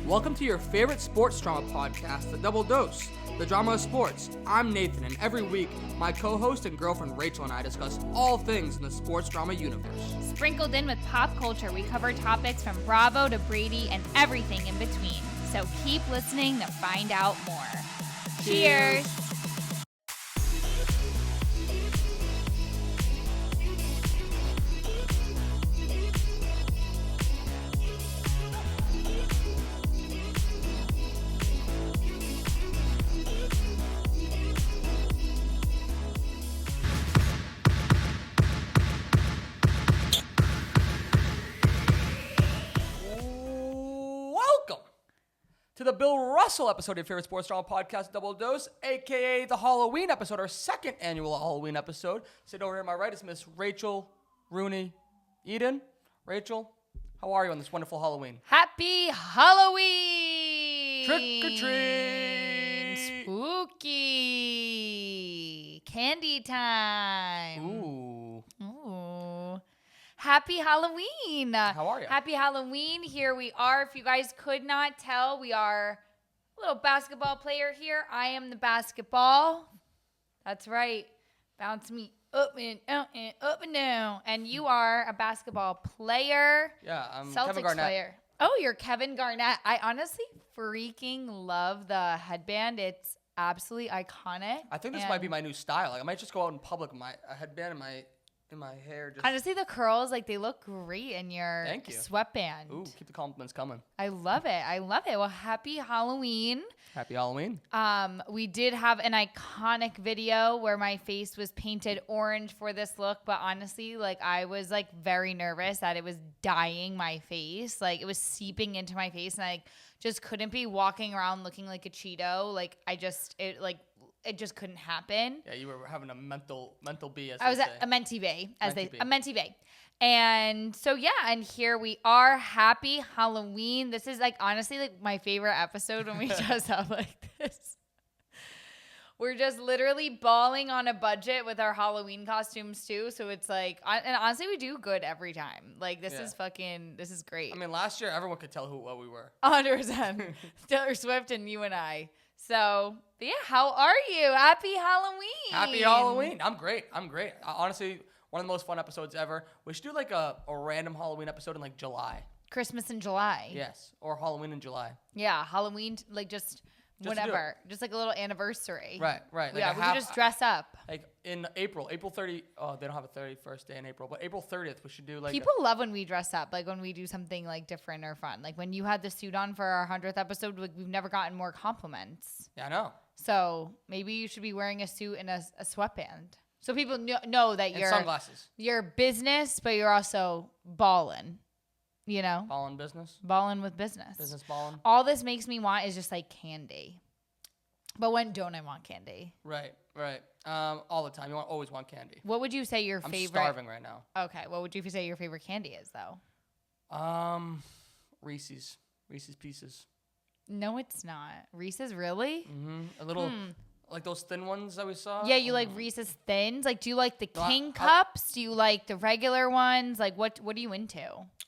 Welcome to your favorite sports drama podcast, The Double Dose, the drama of sports. I'm Nathan, and every week, my co-host and girlfriend Rachel and I discuss all things in the sports drama universe. Sprinkled in with pop culture, we cover topics from Bravo to Brady and everything in between. So keep listening to find out more. Cheers. To the Bill Russell episode of your favorite sports drama podcast, Double Dose, a.k.a. the Halloween episode, our second annual Halloween episode. Sitting over here on my right is Miss Rachel Rooney Eden. Rachel, how are you on this wonderful Halloween? Happy Halloween! Trick or treat! Spooky! Candy time! Ooh. Happy Halloween! How are you? Happy Halloween. Here we are. If you guys could not tell, we are a little basketball player here. I am the basketball. That's right. Bounce me up and out and up and down. And you are a basketball player. Yeah, I'm Celtics Kevin Garnett. player. Oh, you're Kevin Garnett. I honestly freaking love the headband. It's absolutely iconic. I think this might be my new style. Like, I might just go out in public with my headband and my hair. Just... Honestly, the curls, like, they look great in your Thank you. sweatband. Ooh, keep the compliments coming. I love it. Well, happy Halloween. Happy Halloween. We did have an iconic video where my face was painted orange for this look, but honestly, like, I was like very nervous that it was dyeing my face. Like, it was seeping into my face, and I just couldn't be walking around looking like a Cheeto. Like, it just couldn't happen. Yeah, you were having a mental B, as I was they at say. a mentee bay, a Mentee mentee bay. And so, yeah, and here we are. Happy Halloween. This is, like, honestly, like, my favorite episode when we dress up like this. We're just literally balling on a budget with our Halloween costumes, too. So it's like, and honestly, we do good every time. Like, this is great. I mean, last year, everyone could tell what we were. 100%. Taylor Swift and you and I. So, but yeah, how are you? Happy Halloween. Happy Halloween. I'm great. Honestly, one of the most fun episodes ever. We should do like a random Halloween episode in like July. Christmas in July. Yes. Or Halloween in July. Yeah, Halloween, like just whatever. Just like a little anniversary. Right. Like yeah, we could just dress up. Like in April 30. Oh, they don't have a 31st day in April, but April 30th, we should do like. People love when we dress up, like when we do something like different or fun. Like when you had the suit on for our 100th episode, like, we've never gotten more compliments. Yeah, I know. So maybe you should be wearing a suit and a sweatband. So people know that you're sunglasses. You're business, but you're also ballin'. You know? Ballin' business. Ballin' with business. Business ballin'. All this makes me want is just like candy. But when don't I want candy? Right. All the time. You always want candy. What would you say your favorite? I'm starving right now. Okay. What would you say your favorite candy is, though? Reese's Pieces. No, it's not. Reese's, really? Mm-hmm. A little, like those thin ones that we saw. Yeah, you like Reese's Thins. Like, do you like the King Cups? Do you like the regular ones? Like, what are you into?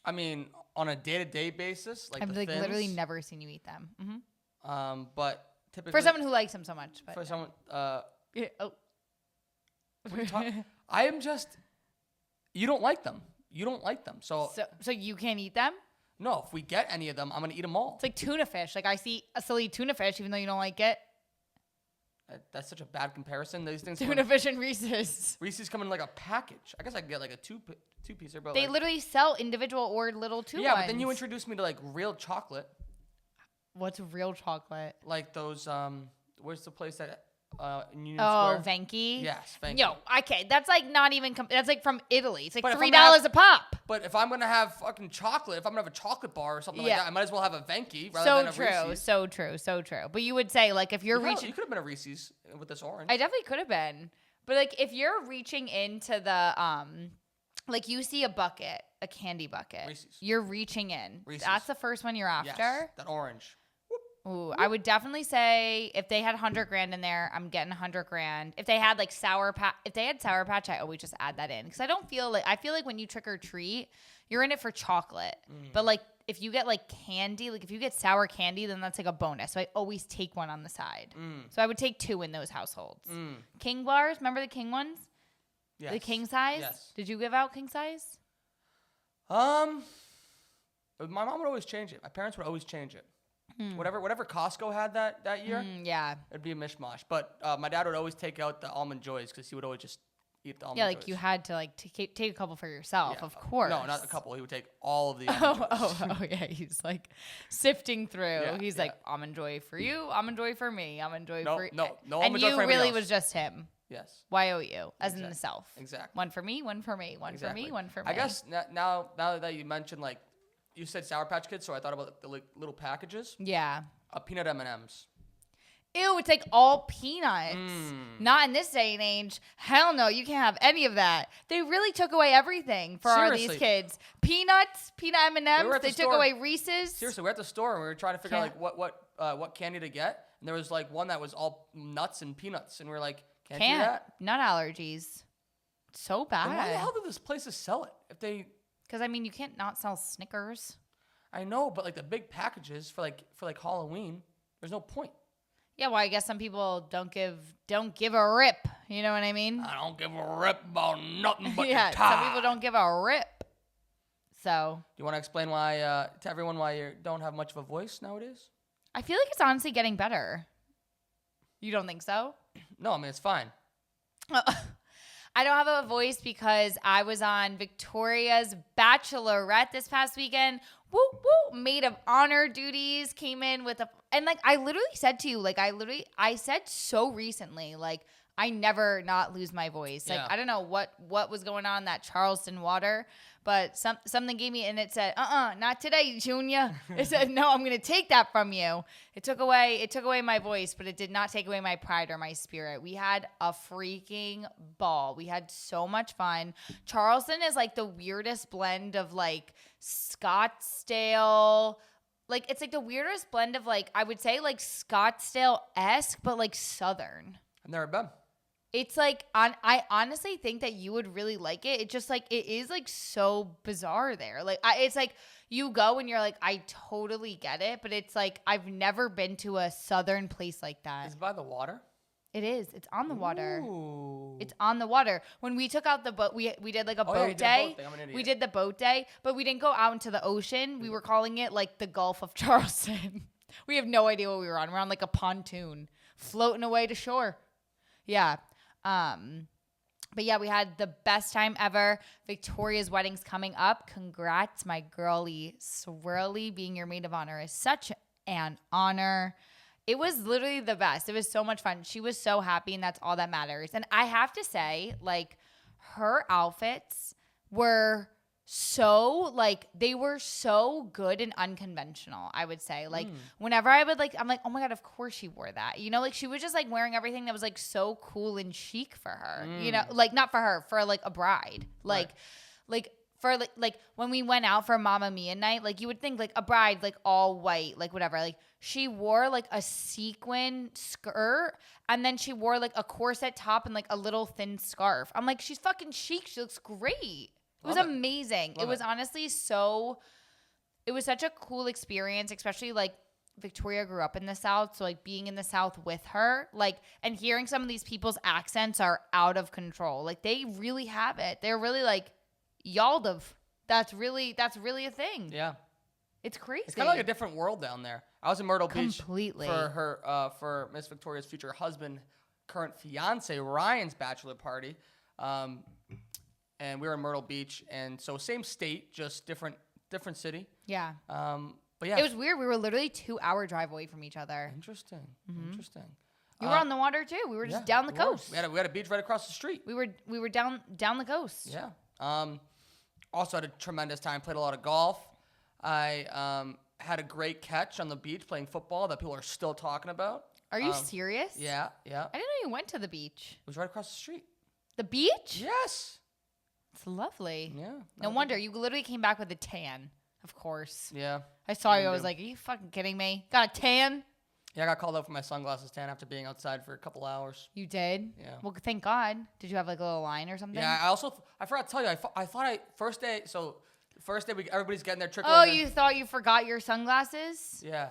I mean, on a day-to-day basis, like I've the thins, literally never seen you eat them. Mm-hmm. But typically for someone who likes them so much. But for someone, yeah, oh. I am just. You don't like them. So you can't eat them? No, if we get any of them, I'm gonna eat them all. It's like tuna fish. Like, I see a silly tuna fish, even though you don't like it. That's such a bad comparison. These things. Tuna fish and Reese's. Reese's come in like a package. I guess I could get like a two-piecer, but they literally sell individual or little two. Yeah, but then you introduced me to like real chocolate. What's real chocolate? Like those. Where's the place that? In Union Square? Venki? Yes, Venki. Yo, okay, that's like not even, that's like from Italy. It's like But $3 a pop. But if I'm going to have fucking chocolate, if I'm going to have a chocolate bar or something like that, I might as well have a Venki rather than a Reese's. So true. But you would say, like, if you're reaching. You could have been a Reese's with this orange. I definitely could have been. But, like, if you're reaching into the, like, you see a candy bucket. Reese's. You're reaching in. Reese's. That's the first one you're after. Yes, that orange. Ooh, I would definitely say if they had $100,000 in there, I'm getting $100,000. If they had like Sour Patch, I always just add that in because I feel like when you trick or treat, you're in it for chocolate. But like if you get like candy, like if you get sour candy, then that's like a bonus. So I always take one on the side. So I would take 2 in those households. King bars, remember the king ones? Yes. The king size? Yes. Did you give out king size? My mom would always change it. My parents would always change it. Whatever Costco had that year, Yeah. it'd be a mishmash. But my dad would always take out the almond joys because he would always just eat the almond Yeah, joys. like you had to like take a couple for yourself, Yeah. of course. No, not a couple. He would take all of the almond joys. Yeah. He's like sifting through. Yeah, He's like, almond joy for you, almond joy for me, almond joy for No and almond joy you for anybody really else. was just him. Yes. YOU, as in the self. Exactly. One for me, one for me, one for me, one for me. I guess now that you mentioned, like, you said Sour Patch Kids, so I thought about the little packages. Yeah. Peanut M&Ms. Ew, it's like all peanuts. Not in this day and age. Hell no, you can't have any of that. They really took away everything for these Seriously. kids. Peanuts, peanut M&Ms. at the They took store. away Reese's. Seriously, we're at the store and we were trying to figure out like what candy to get, and there was like one that was all nuts and peanuts, and we are like, can't do that. Nut allergies. So Then why the bad. hell do these places sell it? If they, Because I mean, you can't not sell Snickers. I know, but like the big packages for like Halloween, there's no point. Yeah, well, I guess some people don't give a rip. You know what I mean? I don't give a rip about nothing but Yeah, the tie. some people don't give a rip. So Do you want to explain why to everyone why you don't have much of a voice nowadays? I feel like it's honestly getting better. You don't think so? No, I mean it's fine. I don't have a voice because I was on Victoria's Bachelorette this past weekend. Woo woo, maid of honor duties, came in with and like I literally said to you, like I said so recently, like I never not lose my voice. Like Yeah. I don't know what was going on in that Charleston water, but something gave me and it said, not today, Junior. It said, no, I'm gonna take that from you. It took away my voice, but it did not take away my pride or my spirit. We had a freaking ball. We had so much fun. Charleston is like the weirdest blend of like Scottsdale. Like it's like the weirdest blend of like I would say like Scottsdale-esque, but like Southern. I've never been. It's like I honestly think that you would really like it. It's just like it is like so bizarre there. Like it's like you go and you're like I totally get it, but it's like I've never been to a southern place like that. Is it by the water? It is. It's on the water. Ooh. It's on the water. When we took out the boat, we did like a boat yeah, you did a day. boat thing. I'm an idiot. We did the boat day, but we didn't go out into the ocean. We were calling it like the Gulf of Charleston. We have no idea what we were on. We're on like a pontoon floating away to shore. Yeah. But yeah, we had the best time ever. Victoria's wedding's coming up. Congrats, my girlie Swirly. Being your maid of honor is such an honor. It was literally the best. It was so much fun. She was so happy, and that's all that matters. And I have to say, like, her outfits were so, like, they were so good and unconventional, I would say. Like, whenever I would, like, I'm like, oh, my God, of course she wore that. You know, like, she was just, like, wearing everything that was, like, so cool and chic for her. You know, like, not for her, for, like, a bride. Like, for like when we went out for Mamma Mia night, like you would think like a bride, like all white, like whatever. Like she wore like a sequin skirt and then she wore like a corset top and like a little thin scarf. I'm like, she's fucking chic. She looks great. It was amazing. It was honestly it was such a cool experience, especially like Victoria grew up in the South. So like being in the South with her, like, and hearing some of these people's accents are out of control. Like they really have it. They're really like, Yaldiv. That's really a thing. Yeah. It's crazy. It's kind of like a different world down there. I was in Myrtle Beach Completely. for her for Miss Victoria's future husband, current fiance Ryan's bachelor party, and we were in Myrtle Beach, and so same state, just different city. Yeah. But yeah, It was weird. We were literally 2-hour drive away from each other. interesting. You were on the water too. We were just down the coast. We had a beach right across the street. We were down the coast. Yeah. Also had a tremendous time. Played a lot of golf. I had a great catch on the beach playing football that people are still talking about. Are you serious? Yeah. I didn't know you went to the beach. It was right across the street. The beach? Yes. It's lovely. Yeah. No wonder. You literally came back with a tan, of course. Yeah. I saw you. I was like, are you fucking kidding me? Got a tan? Yeah, I got called out for my sunglasses tan after being outside for a couple hours. You did? Yeah. Well, thank God. Did you have like a little line or something? Yeah, I forgot to tell you, I thought first day, so First day, everybody's getting their trickling. Oh, in. you thought you forgot your sunglasses? Yeah.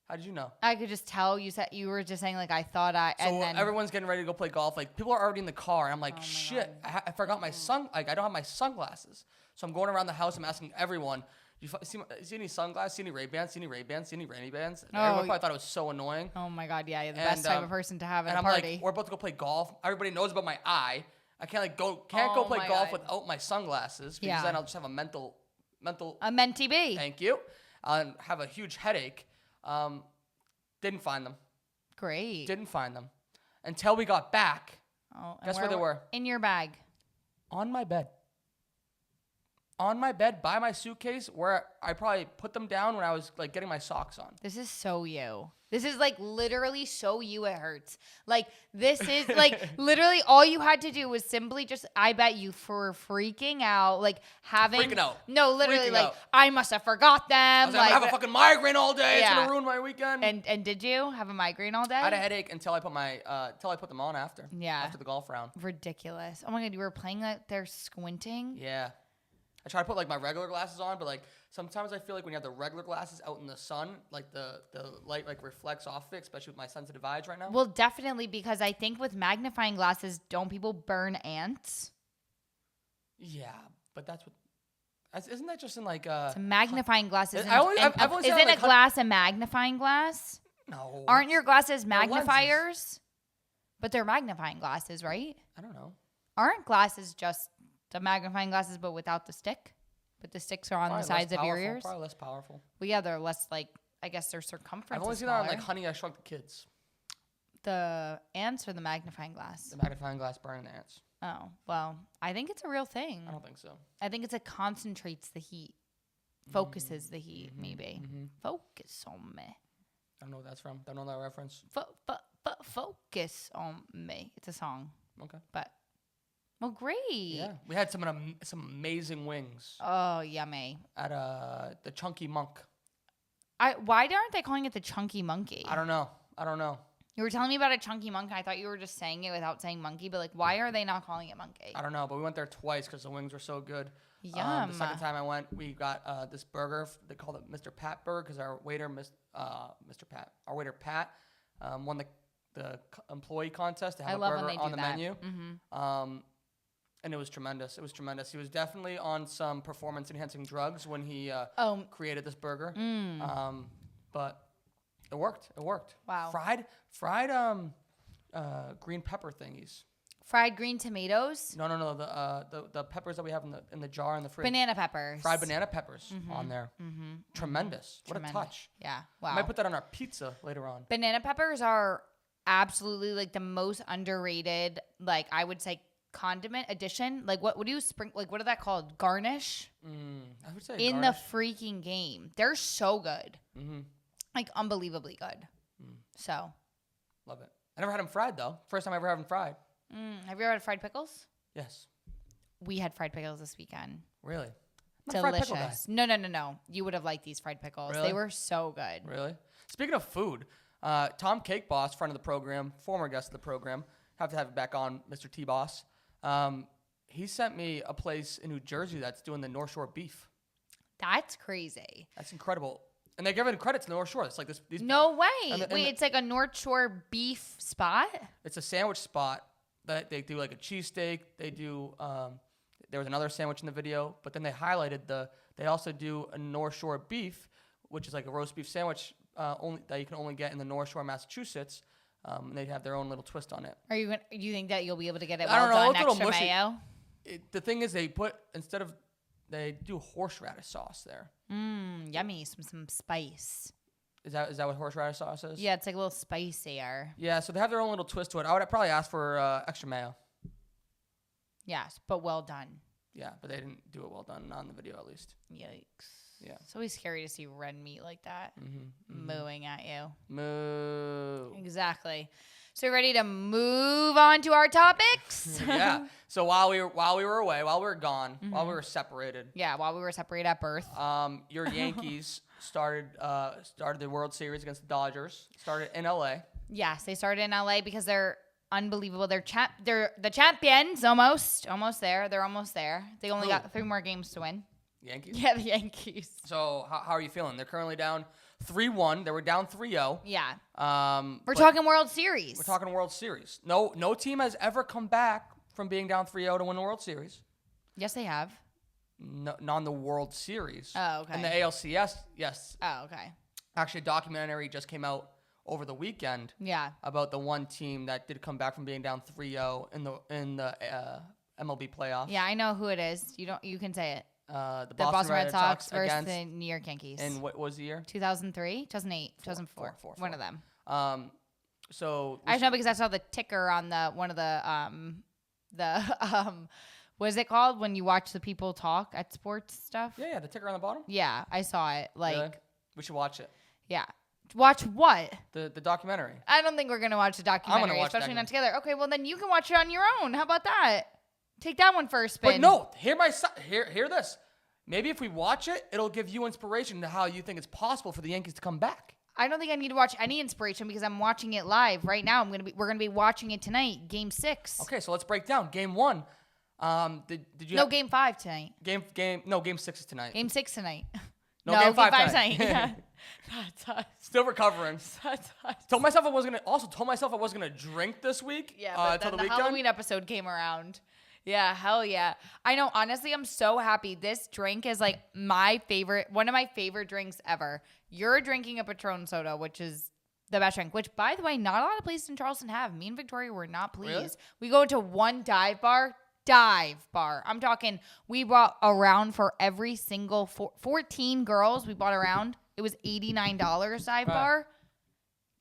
How did you know? I could just tell. You said you were just saying like I thought I. So and then everyone's getting ready to go play golf. Like people are already in the car. And I'm like, shit, I forgot my Like I don't have my sunglasses. So I'm going around the house. I'm asking everyone. You see any sunglasses? See any Ray-Bans? See any Ray-Bans? See any Rainy-Bans? And everyone probably thought it was so annoying. Oh my god, yeah, you're the best type of person to have at a I'm party. like, we're about to go play golf. Everybody knows about my eye. I can't go play golf without my sunglasses because then I'll just have a mental. A mentee bee. Thank you. I'll have a huge headache. Didn't find them. Great. Didn't find them until we got back. Oh, guess where they were? In your bag. On my bed. On my bed by my suitcase where I probably put them down when I was like getting my socks on. This is so you. This is like literally so you it hurts. Like this is like literally all you had to do was simply just I bet you for freaking out like having Freaking out. No, literally Freaking like out. I must have forgot them. I was like, I'm gonna have a fucking migraine all day. Yeah. It's gonna ruin my weekend. And did you have a migraine all day? I had a headache until I put them on after. Yeah. After the golf round. Ridiculous. Oh my god, you were playing out there squinting? Yeah. I try to put like my regular glasses on, but like sometimes I feel like when you have the regular glasses out in the sun, like the light like reflects off it, especially with my sensitive eyes right now. Well, definitely because I think with magnifying glasses, don't people burn ants? Yeah, but that's what. Isn't that just in like It's a magnifying glass. Isn't I've only seen isn't like a glass a magnifying glass? No. Aren't your glasses They're lenses. magnifiers? But they're magnifying glasses, right? I don't know. Aren't glasses just the magnifying glasses, but without the stick? But the sticks are on Probably the sides of your ears. Probably less powerful. Well, yeah, they're less like I guess their circumference. I've only is seen that on smaller. like Honey, I Shrunk the Kids. The ants or the magnifying glass. The magnifying glass burning the ants. Oh well, I think it's a real thing. I don't think so. I think it concentrates the heat, focuses the heat. Maybe focus on me. I don't know what that's from. Don't know that reference. Focus on me. It's a song. Okay. But well, great. Yeah, we had some amazing wings Oh, yummy. at the Chunky Monk. Why aren't they calling it the Chunky Monkey? I don't know. You were telling me about a Chunky Monkey. I thought you were just saying it without saying monkey. But like, why are they not calling it monkey? I don't know, but we went there twice because the wings were so good. Yum. The second time I went, we got this burger. They called it Mr. Pat Burger because our waiter, Mr. Pat, won the employee contest to have I a love burger when they on do the that. menu. Mm-hmm. And it was tremendous. It was tremendous. He was definitely on some performance-enhancing drugs when he created this burger. But it worked. It worked. Wow. Fried green pepper thingies. Fried green tomatoes. No. The peppers that we have in the jar in the fridge. Banana peppers. Fried banana peppers on there. Tremendous. What a touch. Yeah. I Wow. might put that on our pizza later on. Banana peppers are absolutely like the most underrated, like I would say condiment addition. Like what do you like what are that called? Garnish? I would say In garnish. the freaking game. They're so good. Mm-hmm. Like unbelievably good. So. Love it. I never had them fried though. First time I ever had them fried. Have you ever had fried pickles? Yes. We had fried pickles this weekend. Really? I'm a fried pickle guy. Delicious. No. You would have liked these fried pickles. Really? They were so good. Really? Speaking of food, Tom Cake Boss, friend of the program, former guest of the program, have to have you back on, Mr. T Boss. He sent me a place in New Jersey that's doing the North Shore beef. That's crazy. That's incredible. And they're giving credit to the North Shore. It's like these. No way. And Wait, it's like a North Shore beef spot? It's a sandwich spot that they do like a cheesesteak. They do. There was another sandwich in the video, but then they highlighted they also do a North Shore beef, which is like a roast beef sandwich only that you can only get in the North Shore, Massachusetts. And they have their own little twist on it. Do you think that you'll be able to get it I don't know, done, it's a little extra mushy. mayo? The thing is, they do horseradish sauce there. Yummy. Some spice. Is that what horseradish sauce is? Yeah, it's like a little spicier. Yeah, so they have their own little twist to it. I would probably ask for extra mayo. Yes, but well done. Yeah, but they didn't do it well done, not in the video at least. Yikes. Yeah. It's always scary to see red meat like that mooing at you. Moo. Exactly. So ready to move on to our topics? Yeah. So while we were away, while we were gone, while we were separated, Yeah, while we were separated at birth. your Yankees started the World Series against the Dodgers. Started in LA. Yes, they started in LA because they're unbelievable. They're the champions almost there. They're almost there. They only got 3 more games to win. Yankees? Yeah, the Yankees. So how are you feeling? They're currently down 3-1. They were down 3-0. Yeah. We're We're talking World Series. We're talking World Series. No team has ever come back from being down 3-0 to win the World Series. Yes, they have. No, not in the World Series. Oh, okay. In the ALCS, yes. Oh, okay. Actually, a documentary just came out over the weekend. Yeah. About the one team that did come back from being down 3-0 in the MLB playoffs. Yeah, I know who it is. You can say it. The Boston Red Sox versus against, the New York Yankees. and what was the year? 2003, 2008, 2004. Four. One of them. So I know because I saw the ticker on one of the what is it called when you watch the people talk at sports stuff? yeah, the ticker on the bottom. Yeah, I saw it. Like, Really? We should watch it. yeah. Watch what? The documentary. I don't think we're gonna watch the documentary, watch the especially not together. Okay, well then you can watch it on your own. How about that? Take that one first, spin. But no, hear this. Maybe if we watch it, it'll give you inspiration to how you think it's possible for the Yankees to come back. I don't think I need to watch any inspiration because I'm watching it live right now. We're gonna be watching it tonight, Game 6. Okay, so let's break down Game 1. Did you? No, Game 5 tonight. Game 6 is tonight. Game 6 tonight. No, Game 5 tonight. Yeah. That's us. Still recovering. That's us. Told myself I wasn't gonna drink this week. Yeah, but until then the the weekend. Halloween episode came around. Yeah, hell yeah. I know, honestly, I'm so happy. This drink is like one of my favorite drinks ever. You're drinking a Patron soda, which is the best drink, which, by the way, not a lot of places in Charleston have. Me and Victoria were not pleased. Really? We go into one dive bar. I'm talking, we bought around for every single 14 girls we bought around. It was $89 dive bar.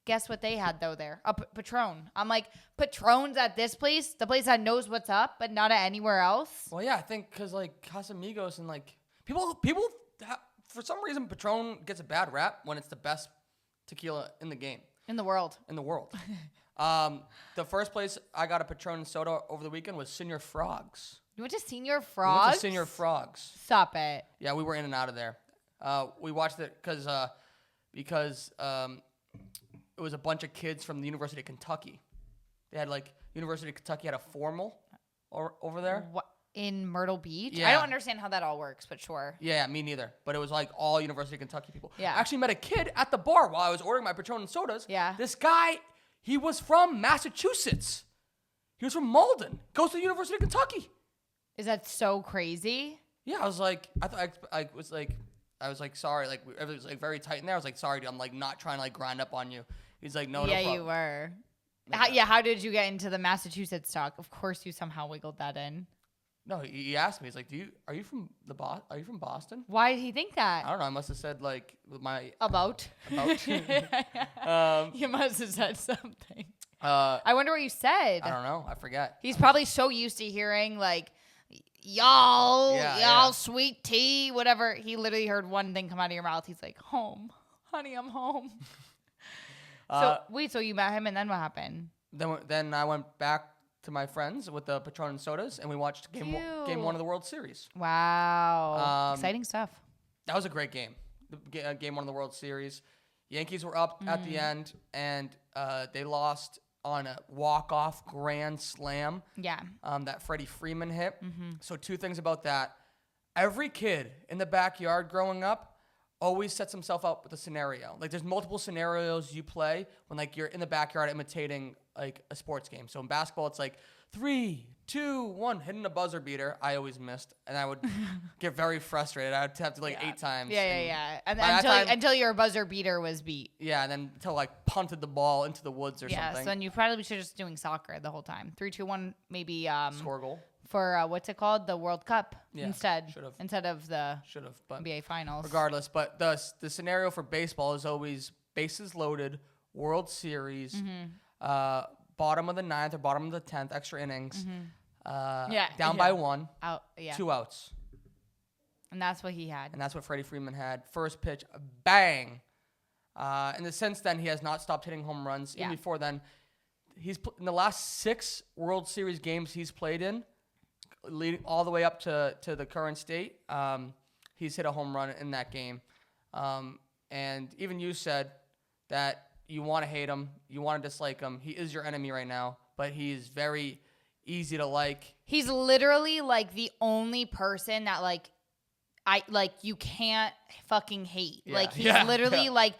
Guess what they had, though, there? A Patron. I'm like, Patrons at this place? The place that knows what's up, but not at anywhere else? Well, yeah, I think because, like, Casamigos and, like, people for some reason, Patron gets a bad rap when it's the best tequila in the game. In the world. The first place I got a Patron soda over the weekend was Senior Frogs. You went to Senior We Frogs? went to Senior Frogs. Stop it. Yeah, we were in and out of there. We watched it because it was a bunch of kids from the University of Kentucky. They had University of Kentucky had a formal over there. What, in Myrtle Beach? Yeah. I don't understand how that all works, but sure. Yeah, me neither. But it was like all University of Kentucky people. Yeah. I actually met a kid at the bar while I was ordering my Patron and sodas. Yeah. This guy, he was from Massachusetts. He was from Malden. Goes to the University of Kentucky. Is that so crazy? Yeah, I was like, I was like, sorry, like everything was like very tight in there. I was like, sorry, dude, I'm like not trying to like grind up on you. He's like, no Yeah, problem. you were. Okay. How did you get into the Massachusetts talk? Of course, you somehow wiggled that in. No, he asked me. He's like, are you from Boston? Why did he think that? I don't know. I must have said like my About. You must have said something. I wonder what you said. I don't know. I forget. He's probably so used to hearing like, y'all, Yeah. sweet tea, whatever. He literally heard one thing come out of your mouth. He's like, home. Honey, I'm home. So you met him and then what happened? Then I went back to my friends with the Patron and sodas, and we watched game 1 of the World Series. Wow. Exciting stuff. That was a great game. Game 1 of the World Series. Yankees were up at the end, and they lost on a walk-off grand slam. Yeah. That Freddie Freeman hit. So 2 things about that. Every kid in the backyard growing up always sets himself up with a scenario. Like there's multiple scenarios you play when like you're in the backyard imitating like a sports game. So in basketball, it's like 3, 2, 1, hitting a buzzer beater. I always missed, and I would get very frustrated. I would have to like 8 times. Yeah. And by that time- until your buzzer beater was beat. Yeah, and then until like punted the ball into the woods or Yeah, something. so then you probably should just doing soccer the whole time. 3, 2, 1, maybe Score a goal. for what's it called? The World Cup Yeah, instead should've. Instead of the Should have, but NBA Finals. regardless. But the scenario for baseball is always bases loaded, World Series, bottom of the 9th or bottom of the 10th, extra innings, down by 1, Out, yeah. 2 outs. And that's what he had. And that's what Freddie Freeman had. First pitch, bang. And since then, he has not stopped hitting home runs. Yeah. Even before then, in the last 6 World Series games he's played in, leading all the way up to the current state, he's hit a home run in that game. And even you said that you want to hate him, you want to dislike him. He is your enemy right now, but he's very easy to like. He's literally like the only person that like you can't fucking hate. Yeah. Like he's Yeah. literally Yeah. like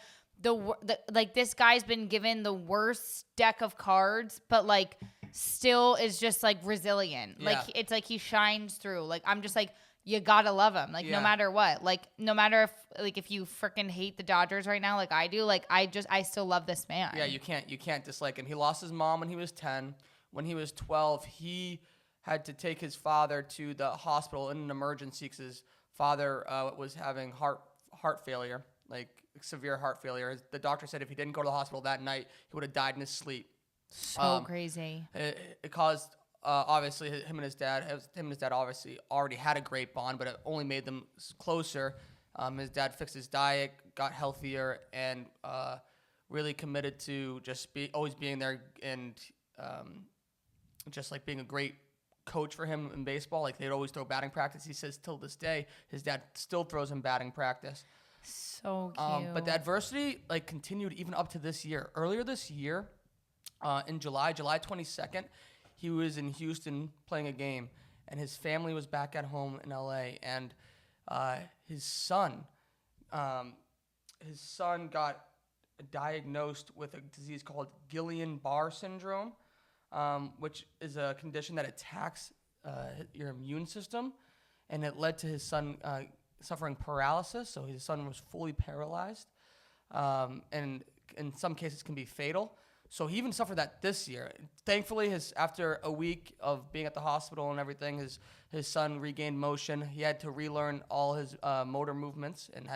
like this guy's been given the worst deck of cards, but like still is just like resilient. Yeah. Like it's like he shines through. Like I'm just like, you gotta love him. Like no Yeah. matter what. Like no matter if you freaking hate the Dodgers right now, like I do, like I still love this man. Yeah, you can't dislike him. He lost his mom when he was 10. When he was 12, he had to take his father to the hospital in an emergency because his father was having heart failure, like severe heart failure. The doctor said if he didn't go to the hospital that night, he would have died in his sleep. So crazy. It caused obviously him and his dad obviously already had a great bond, but it only made them closer. His dad fixed his diet, got healthier, and really committed to just always being there and just like being a great coach for him in baseball. Like they'd always throw batting practice. He says till this day his dad still throws him batting practice. So cute. But the adversity like continued even up to this year. Earlier this year, in July 22nd, he was in Houston playing a game, and his family was back at home in LA, and his son got diagnosed with a disease called Guillain-Barré syndrome, which is a condition that attacks your immune system, and it led to his son suffering paralysis. So his son was fully paralyzed, and in some cases can be fatal. So he even suffered that this year. Thankfully, after a week of being at the hospital and everything, his son regained motion. He had to relearn all his motor movements and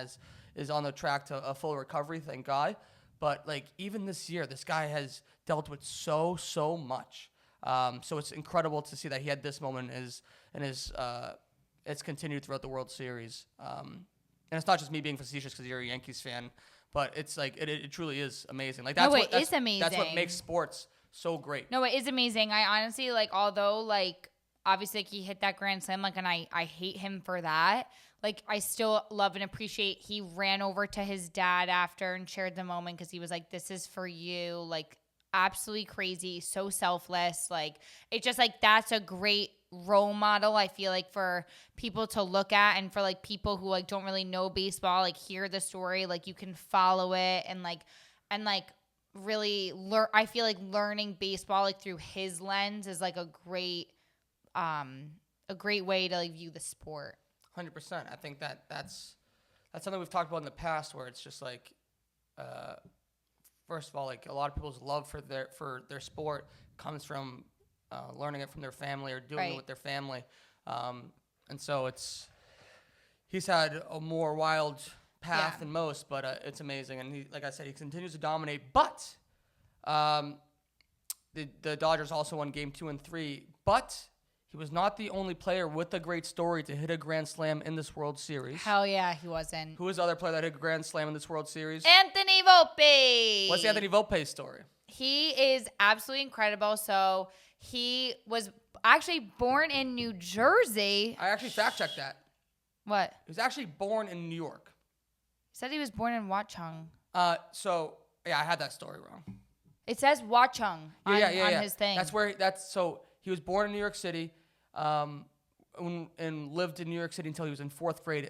is on the track to a full recovery, thank God. But like even this year, this guy has dealt with so much. So it's incredible to see that he had this moment and it's continued throughout the World Series. And it's not just me being facetious because you're a Yankees fan. But it's like it truly is amazing. Like that's is amazing. That's what makes sports so great. No, it is amazing. I honestly like, although like obviously like, he hit that grand slam, like, and I hate him for that. Like I still love and appreciate he ran over to his dad after and shared the moment because he was like, "This is for you." Like absolutely crazy, so selfless. Like it's just like that's a great role model, I feel like, for people to look at, and for like people who like don't really know baseball, like hear the story, like you can follow it and like really learn. I feel like learning baseball like through his lens is like a great way to like view the sport. 100%. I think that's something we've talked about in the past, where it's just like first of all, like a lot of people's love for their sport comes from learning it from their family or doing it with their family. And so he's had a more wild path than most, but it's amazing. And like I said, he continues to dominate. But the Dodgers also won Game 2 and 3. But he was not the only player with a great story to hit a grand slam in this World Series. Hell yeah, he wasn't. Who was the other player that hit a grand slam in this World Series? Anthony Volpe. What's the Anthony Volpe story? He is absolutely incredible. So he was actually born in New Jersey. I actually fact-checked that. What? He was actually born in New York. He said he was born in Watchung. So yeah, I had that story wrong. It says Watchung on his thing. So he was born in New York City, and lived in New York City until he was in 4th grade.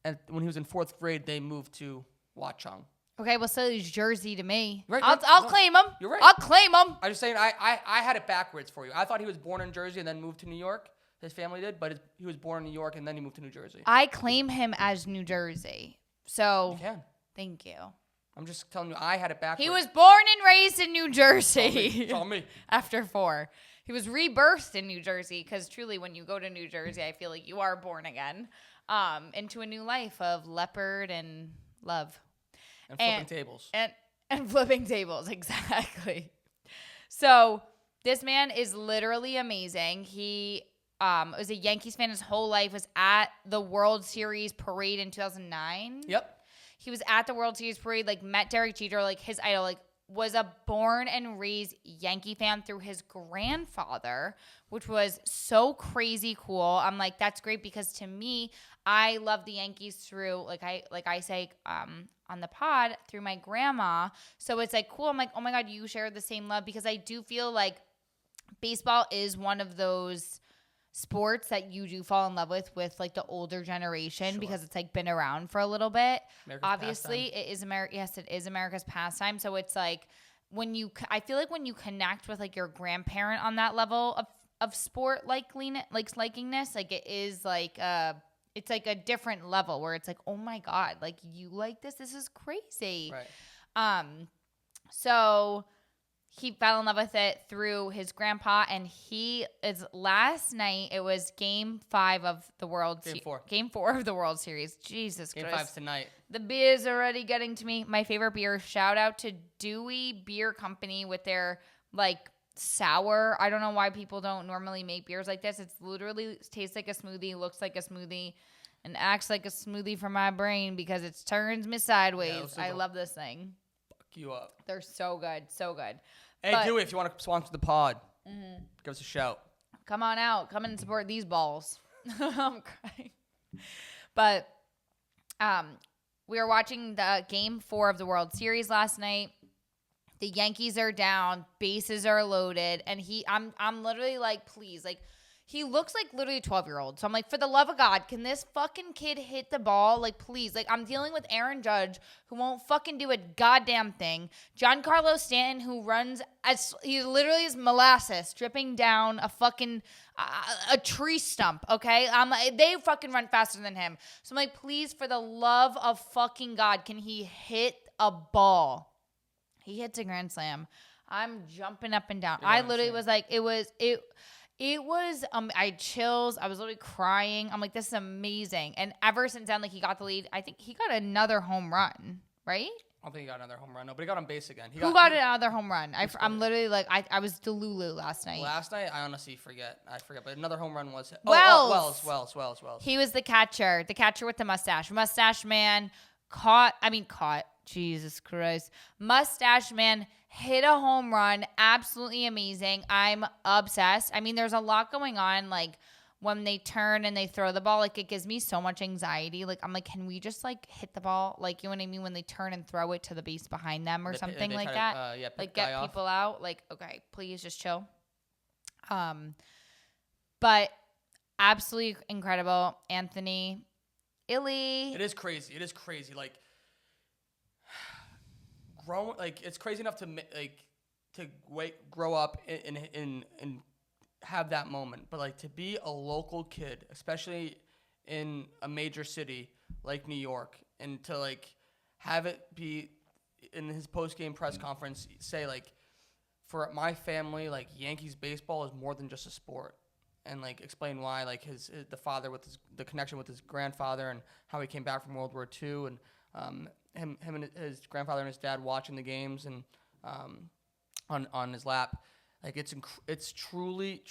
And when he was in 4th grade, they moved to Watchung. Okay, well, so he's Jersey to me. Right, I'll claim him. You're right. I'll claim him. I'm just saying, I had it backwards for you. I thought he was born in Jersey and then moved to New York. His family did, but he was born in New York and then he moved to New Jersey. I claim him as New Jersey. So You can. Thank you. I'm just telling you, I had it backwards. He was born and raised in New Jersey. It's all me. After 4. He was rebirthed in New Jersey because truly when you go to New Jersey, I feel like you are born again into a new life of leopard and love. And flipping tables. And flipping tables, exactly. So this man is literally amazing. He was a Yankees fan his whole life, was at the World Series parade in 2009. Yep. He was at the World Series parade, like met Derek Jeter, like his idol, like was a born and raised Yankee fan through his grandfather, which was so crazy cool. I'm like, that's great because to me, I love the Yankees through, like I say on the pod, through my grandma. So it's like cool. I'm like, oh my God, you share the same love, because I do feel like baseball is one of those sports that you do fall in love with like the older generation, Sure. because it's like been around for a little bit. America's Obviously, pastime. it is America. Yes, it is America's pastime. So it's like I feel like when you connect with like your grandparent on that level of sport likingness, like it is like it's like a different level where it's like, oh my God, like you like this? This is crazy. Right. So he fell in love with it through his grandpa, and last night. It was Game 5 of the Game 4 of the World Series. Jesus Game Christ. 5's tonight. The beer's already getting to me. My favorite beer. Shout out to Dewey Beer Company with their like sour. I don't know why people don't normally make beers like this. It's literally tastes like a smoothie, looks like a smoothie, and acts like a smoothie for my brain because it turns me sideways. I love this thing. You up. They're so good. So good. Hey, Dewey, if you want to sponsor the pod, give us a shout. Come on out. Come and support these balls. I'm crying. But we were watching the Game 4 of the World Series last night. The Yankees are down. Bases are loaded. And I'm literally like, please. Like, he looks like literally a 12-year-old. So I'm like, for the love of God, can this fucking kid hit the ball? Like, please. Like, I'm dealing with Aaron Judge, who won't fucking do a goddamn thing. Giancarlo Stanton, who runs he literally is molasses dripping down a fucking a tree stump, okay? They fucking run faster than him. So I'm like, please, for the love of fucking God, can he hit a ball? He hits a grand slam. I'm jumping up and down. I literally was like, it was I had chills. I was literally crying. I'm like, this is amazing. And ever since then, like, he got the lead. I think he got another home run, right? I don't think he got another home run. No, but he got on base again. Who got another home run? I'm literally like, I was Delulu last night. Last night, I honestly forget. But another home run was Wells. He was the catcher with the mustache. Mustache man caught. Jesus Christ. Mustache man hit a home run. Absolutely amazing. I'm obsessed. I mean, there's a lot going on. Like, when they turn and they throw the ball, like, it gives me so much anxiety. Like, I'm like, can we just, like, hit the ball? Like, you know what I mean? When they turn and throw it to the base behind them or something like that. Like, get people out. Like, okay, please just chill. But absolutely incredible. Anthony Illy. It is crazy. Like, it's crazy enough to grow up and have that moment, but like to be a local kid, especially in a major city like New York, and to like have it be in his post-game press conference say like, for my family, like Yankees baseball is more than just a sport, and like explain why, like the father with the connection with his grandfather and how he came back from World War II, and him and his grandfather and his dad watching the games and on his lap. Like, it's truly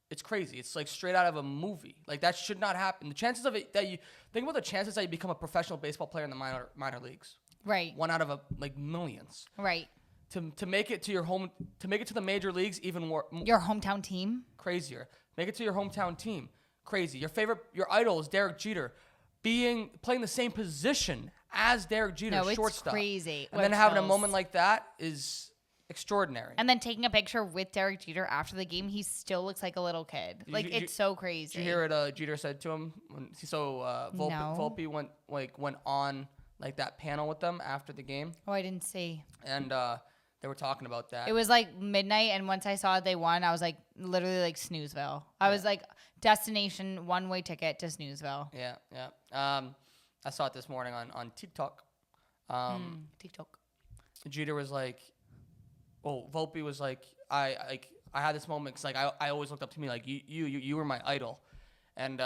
it's crazy. It's like straight out of a movie. Like, that should not happen. The chances of it think about the chances that you become a professional baseball player in the minor leagues. Right. One out of millions. Right. To make it to the major leagues, even more. Your hometown team. Crazier. Make it to your hometown team. Crazy. Your idol is Derek Jeter, playing the same position as Derek Jeter, shortstop. No, it's crazy. And then having a moment like that is extraordinary. And then taking a picture with Derek Jeter after the game, he still looks like a little kid. It's so crazy. Did you hear what Jeter said to him? Volpe went on like that panel with them after the game. Oh, I didn't see. And they were talking about that. It was like midnight, and once I saw they won, I was like literally like Snoozeville. I was like, destination one-way ticket to Snoozeville. Yeah. I saw it this morning on TikTok. TikTok. Jeter was like, Volpe was like, I had this moment because like I always looked up to me like you were my idol, and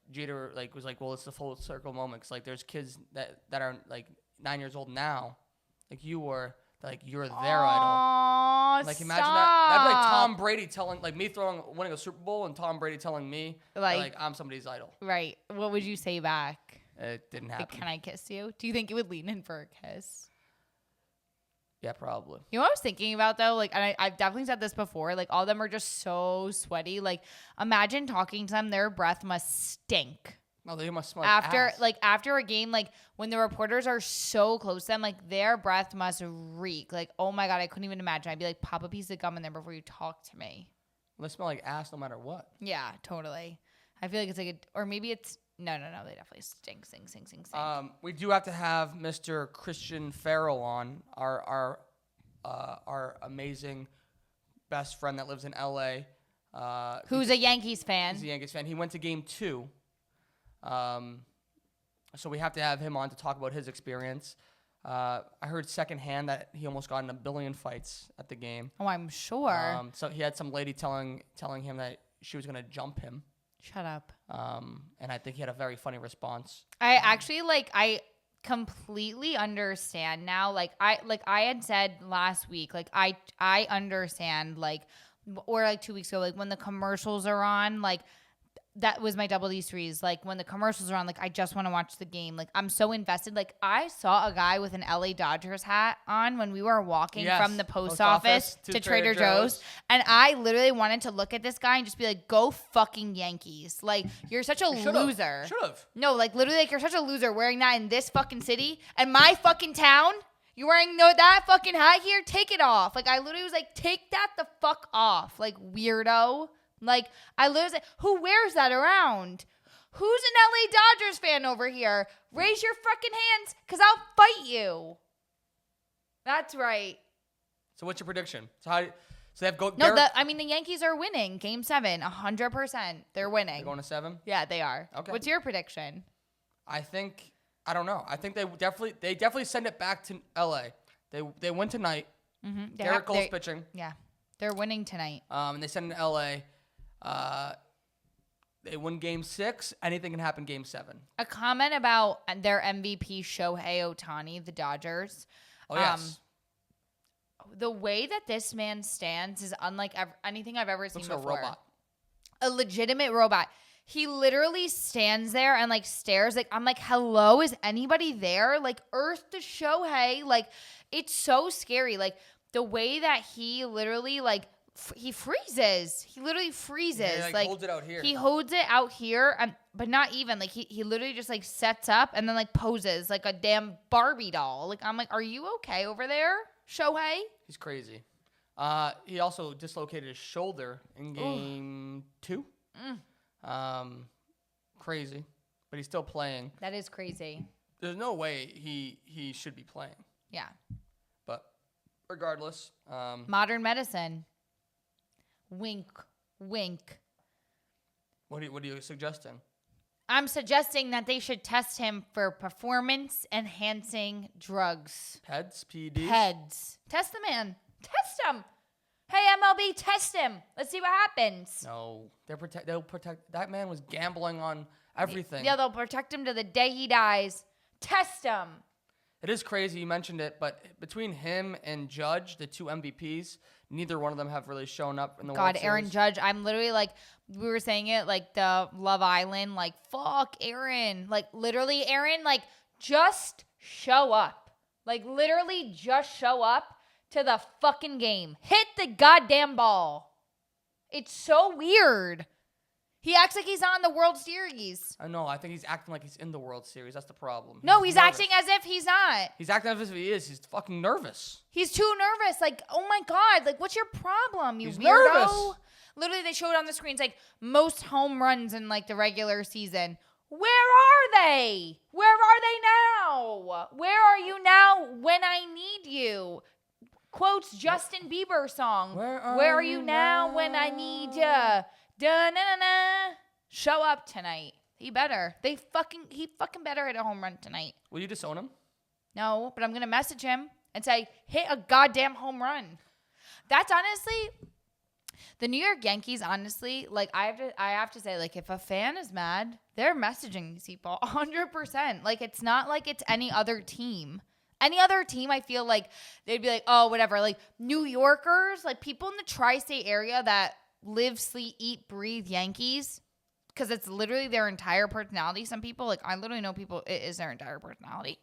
Jeter like was like, well, it's the full circle moment because like there's kids that are like 9 years old now, like you were, like you're their idol. Like, imagine that. That'd be like Tom Brady telling, like, me winning a Super Bowl and Tom Brady telling me like I'm somebody's idol. Right. What would you say back? It didn't happen. Like, can I kiss you? Do you think you would lean in for a kiss? Yeah, probably. You know what I was thinking about, though? Like, and I've definitely said this before. Like, all of them are just so sweaty. Like, imagine talking to them. Their breath must stink. No, they must smell after a game. Like, when the reporters are so close to them, like, their breath must reek. Like, oh my God, I couldn't even imagine. I'd be like, pop a piece of gum in there before you talk to me. Well, they smell like ass no matter what. Yeah, totally. I feel like it's like or maybe it's no. They definitely stink. We do have to have Mr. Christian Farrell on, our amazing best friend that lives in LA. Who's a Yankees fan? He's a Yankees fan. He went to game 2. So we have to have him on to talk about his experience. I heard secondhand that he almost got in a billion fights at the game. Oh, I'm sure. So he had some lady telling him that she was going to jump him. Shut up. And I think he had a very funny response. I actually I completely understand now. I had said last week, I understand or 2 weeks ago, when the commercials are on, that was my double D's threes. When the commercials are on, I just want to watch the game. I'm so invested. I saw a guy with an LA Dodgers hat on when we were walking from the post office to Trader Joe's. And I literally wanted to look at this guy and just be like, go fucking Yankees. You're such a loser. Should've. No, literally, you're such a loser wearing that in this fucking city and my fucking town. You wearing that fucking hat here? Take it off. I literally was like, take that the fuck off. Weirdo. I literally, who wears that around? Who's an LA Dodgers fan over here? Raise your fucking hands, because I'll fight you. That's right. So what's your prediction? So they have go. No, the Yankees are winning Game 7, 100%. They're winning. They're going to 7? Yeah, they are. Okay. What's your prediction? I don't know. I think they definitely send it back to LA. They win tonight. Mm-hmm. Garrett Cole's pitching. Yeah, they're winning tonight. And they send it to LA. They win Game 6. Anything can happen Game 7. A comment about their MVP Shohei Ohtani, the Dodgers. Oh yes. The way that this man stands is unlike anything I've ever seen before. Looks like a robot. A legitimate robot. He literally stands there and stares. I'm like, hello, is anybody there? Earth to Shohei. It's so scary. The way that he literally he freezes. He literally freezes. Yeah, he holds it out here. He holds it out here, but not even. He literally just sets up and then poses like a damn Barbie doll. I'm like, are you okay over there, Shohei? He's crazy. He also dislocated his shoulder in Game 2. Crazy, but he's still playing. That is crazy. There's no way he should be playing. Yeah. But regardless, modern medicine. Wink, wink. What are you suggesting? I'm suggesting that they should test him for performance-enhancing drugs. PEDs? PEDs? PEDs. Test the man. Test him. Hey, MLB, test him. Let's see what happens. No. They'll protect. That man was gambling on everything. Yeah, they'll protect him to the day he dies. Test him. It is crazy you mentioned it, but between him and Judge, the 2 MVPs, neither one of them have really shown up in the World Series. Aaron Judge, I'm literally we were saying it the Love Island, fuck Aaron. Literally, Aaron, just show up. Literally just show up to the fucking game. Hit the goddamn ball. It's so weird. He acts like he's not in the World Series. I know. I think he's acting like he's in the World Series. That's the problem. No, he's acting as if he's not. He's acting as if he is. He's fucking nervous. He's too nervous. Oh my God. What's your problem, you he's weirdo? Nervous. Literally, they showed on the screens most home runs in the regular season. Where are they? Where are they now? Where are you now when I need you? Quotes Justin Bieber song. Where are you now when I need you? Da-na-na-na. Show up tonight. He better. He fucking better hit a home run tonight. Will you disown him? No, but I'm going to message him and say, hit a goddamn home run. That's honestly, the New York Yankees, honestly, I have to say, if a fan is mad, they're messaging these people 100%. It's not like it's any other team. Any other team, I feel they'd be oh, whatever. New Yorkers, people in the tri-state area that live, sleep, eat, breathe Yankees, because it's literally their entire personality. Some people, I literally know people, it is their entire personality.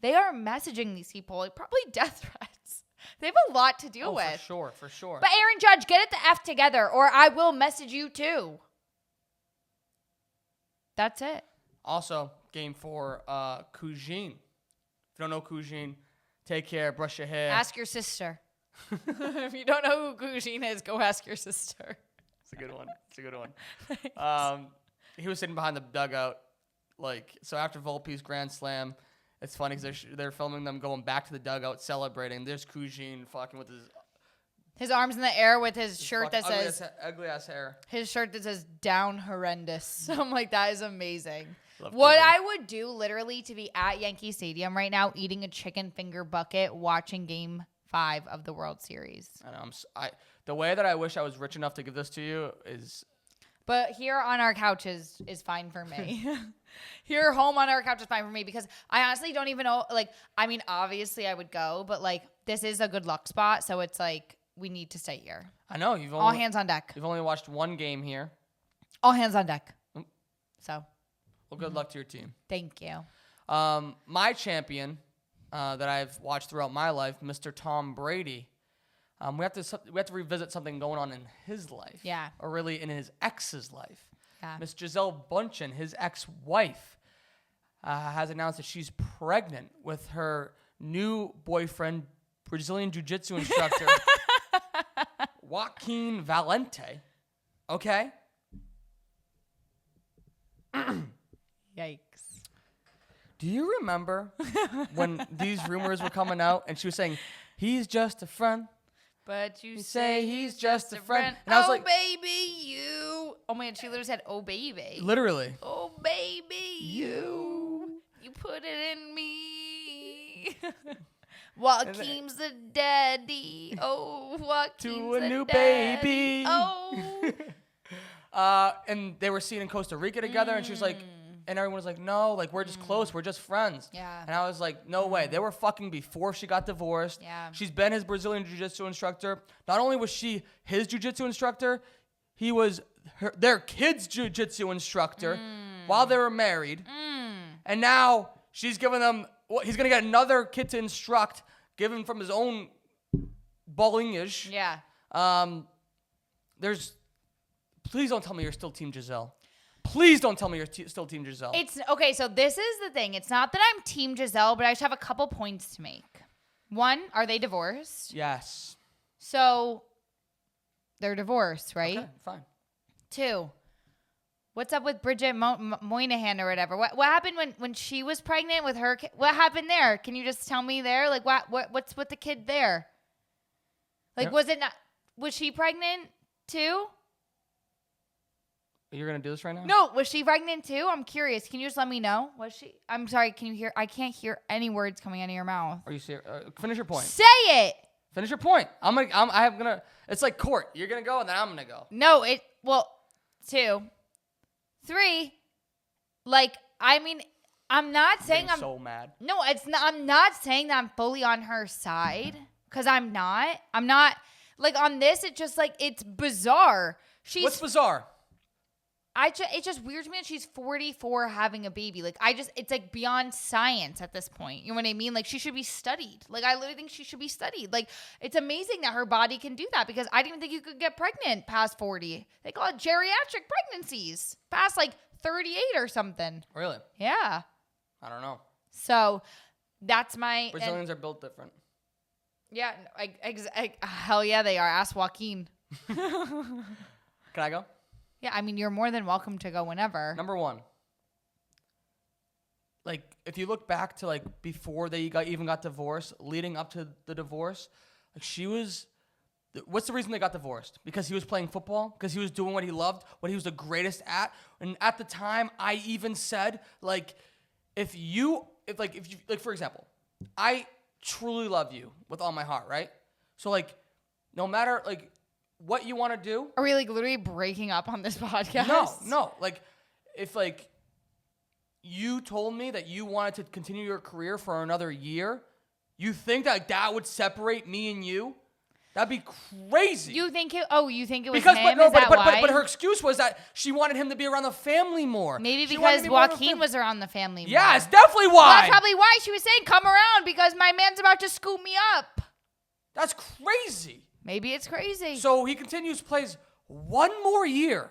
They are messaging these people, probably death threats. They have a lot to deal with. For sure. But Aaron Judge, get it the F together, or I will message you too. That's it. Also, Game 4, Cougine. If you don't know Cougine, take care, brush your hair. Ask your sister. If you don't know who Cougine is, go ask your sister. a good one. It's a good one. He was sitting behind the dugout, so after Volpe's grand slam, it's funny because they're filming them going back to the dugout celebrating. There's Kujin fucking with his arms in the air with his shirt that says ugly ass hair. His shirt that says "down horrendous." I'm like, that is amazing. What I would do literally to be at Yankee Stadium right now, eating a chicken finger bucket, watching Game 5 of the World Series. I know. The way that I wish I was rich enough to give this to you is. But here on our couch is fine for me. Here home on our couch is fine for me because I honestly don't even know. Obviously I would go, but this is a good luck spot, so it's we need to stay here. I know all hands on deck. You've only watched one game here. All hands on deck. So. Well, good luck to your team. Thank you. My champion that I've watched throughout my life, Mr. Tom Brady. We have to revisit something going on in his life. Yeah. Or really in his ex's life. Yeah. Miss Gisele Bündchen, his ex-wife, has announced that she's pregnant with her new boyfriend, Brazilian Jiu-Jitsu instructor, Joaquin Valente. Okay? Yikes. Do you remember when these rumors were coming out and she was saying, he's just a friend? But you say he's just a friend. And I was baby, you. Oh, man, she literally said, oh, baby. Literally. Oh, baby, you. You put it in me. Joaquin's the daddy. Oh, Joaquin's to a the new daddy. baby. Oh. And they were seen in Costa Rica together, and she was like, and everyone was like, no, we're just close. We're just friends. Yeah. And I was like, no way. They were fucking before she got divorced. Yeah. She's been his Brazilian Jiu-Jitsu instructor. Not only was she his Jiu-Jitsu instructor, he was their kid's Jiu-Jitsu instructor while they were married. And now she's giving them, he's going to get another kid to instruct, given from his own bowling-ish. Yeah. Please don't tell me you're still Team Gisele. Please don't tell me you're still Team Gisele. It's okay. So this is the thing. It's not that I'm Team Gisele, but I just have a couple points to make. One, are they divorced? Yes. So they're divorced, right? Okay, fine. Two, what's up with Bridget Moynihan or whatever? What happened when she was pregnant with her? What happened there? Can you just tell me there? What's with the kid there? Was it not? Was she pregnant too? You're going to do this right now? No, was she pregnant too? I'm curious. Can you just let me know? Was she? I'm sorry. Can you hear? I can't hear any words coming out of your mouth. Are you serious? Finish your point. Say it. Finish your point. It's like court. You're going to go and then I'm going to go. No, 2, 3. I'm not saying I'm so mad. No, it's not. I'm not saying that I'm fully on her side because I'm not. I'm not on this. It's just it's bizarre. What's bizarre? It's just weird to me that she's 44 having a baby. It's beyond science at this point. You know what I mean? She should be studied. I literally think she should be studied. It's amazing that her body can do that because I didn't even think you could get pregnant past 40. They call it geriatric pregnancies past 38 or something. Really? Yeah. I don't know. So that's my... Brazilians are built different. Yeah. Hell yeah, they are. Ask Joaquin. Can I go? Yeah, you're more than welcome to go whenever. Number one. If you look back to, before they even got divorced, leading up to the divorce, she was... What's the reason they got divorced? Because he was playing football? Because he was doing what he loved? What he was the greatest at? And at the time, I even said, if you, for example, I truly love you with all my heart, right? So, no matter, what you want to do. Are we literally breaking up on this podcast? No. If you told me that you wanted to continue your career for another year, you think that would separate me and you? That'd be crazy. You think it was him? But her excuse was that she wanted him to be around the family more. Maybe because Joaquin was around the family more. Yeah, it's definitely why. Well, that's probably why she was saying, come around because my man's about to scoop me up. That's crazy. Maybe it's crazy. So he continues, plays one more year.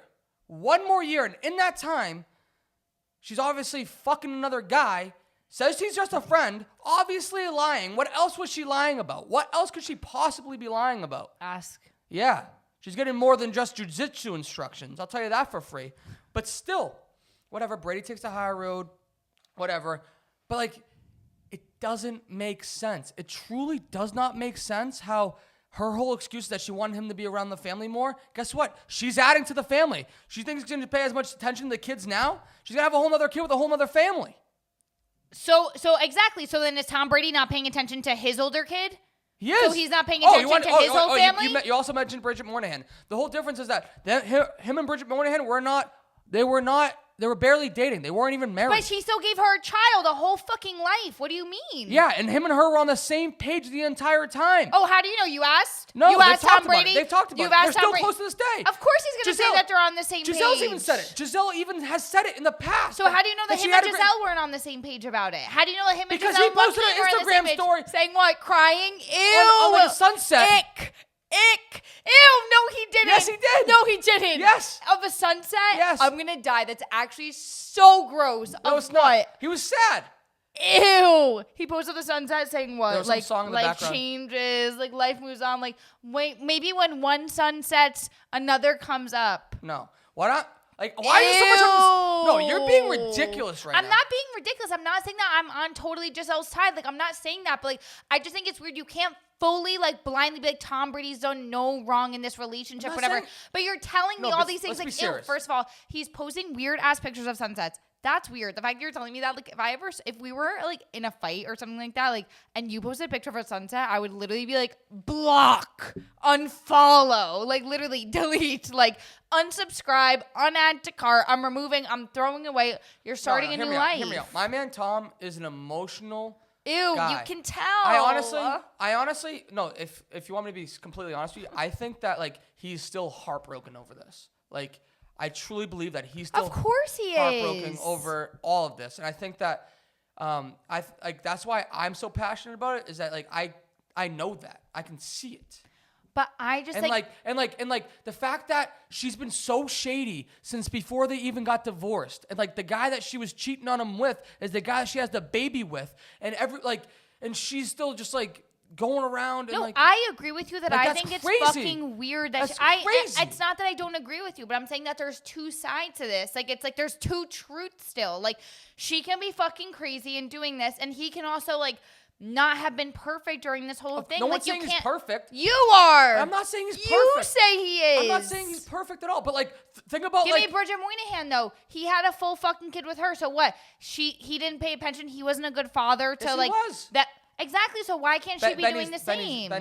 And in that time, she's obviously fucking another guy, says he's just a friend, obviously lying. What else was she lying about? What else could she possibly be lying about? Ask. Yeah. She's getting more than just jiu-jitsu instructions. I'll tell you that for free. But still, whatever. Brady takes the higher road, whatever. But, like, it doesn't make sense. It truly does not make sense how her whole excuse is that she wanted him to be around the family more. Guess what? She's adding to the family. She thinks she's going to pay as much attention to the kids now. She's going to have a whole other kid with a whole other family. So exactly. So then is Tom Brady not paying attention to his older kid? He is. So he's not paying attention to his whole family? You also mentioned Bridget Moynihan. The whole difference is that him and Bridget Moynihan they were barely dating. They weren't even married. But she still gave her a child a whole fucking life. What do you mean? Yeah, and him and her were on the same page the entire time. Oh, how do you know? You asked? No, you asked Tom Brady? They've talked about it. They're still close to this day. Of course he's going to say that they're on the same page. Giselle's even said it. Giselle even has said it in the past. So how do you know that him and Giselle weren't on the same page about it? How do you know that him and Giselle were on the same page? Because he posted an Instagram story. Saying what? Crying? Ew. On like a sunset. Ick. Ew, no, he didn't. Yes, he did. No, he didn't. Yes. Of a sunset? Yes. I'm going to die. That's actually so gross. No, it's not. He was sad. Ew. He posted the sunset saying what? There was like, some song in the life background. changes, like life moves on. Like, wait, maybe when one sun sets, another comes up. No. Why not? Like, why are you so much on this? No, you're being ridiculous right now. I'm not being ridiculous. I'm not saying that I'm on totally Giselle's side. Like, I'm not saying that, but like, I just think it's weird. You can't fully like blindly be like Tom Brady's done no wrong in this relationship, whatever. But you're telling me all these things like, ew, first of all, he's posting weird ass pictures of sunsets. That's weird. The fact you're telling me that, like, if we were like in a fight or something like that, like, and you posted a picture of a sunset, I would literally be like, block, unfollow, like, literally delete, like, unsubscribe, unadd to cart. I'm removing. I'm throwing away. You're starting a new life. Hear me out. My man Tom is an emotional. Ew, guy. you can tell. I honestly, no. If you want me to be completely honest with you, I think that like he's still heartbroken over this. Like, I truly believe that he's still of course he heartbroken is. over all of this, and I think that that's why I'm so passionate about it. Is that like I know that I can see it. But I just and the fact that she's been so shady since before they even got divorced, and like the guy that she was cheating on him with is the guy she has the baby with, and and she's still just like going around. And, no, I agree with you that like, I think it's crazy. fucking weird that Crazy. it's not that I don't agree with you, but I'm saying that there's two sides to this. Like, it's like there's two truths still. Like, she can be fucking crazy and doing this, and he can also like not have been perfect during this whole thing. No like, one's saying he's perfect. You are. I'm not saying he's perfect. You say he is. I'm not saying he's perfect at all. But like, think about Give me Bridget Moynihan though. He had a full fucking kid with her. So what? He didn't pay attention. He wasn't a good father to yes, like he was. that. Exactly. So why can't she be doing the same?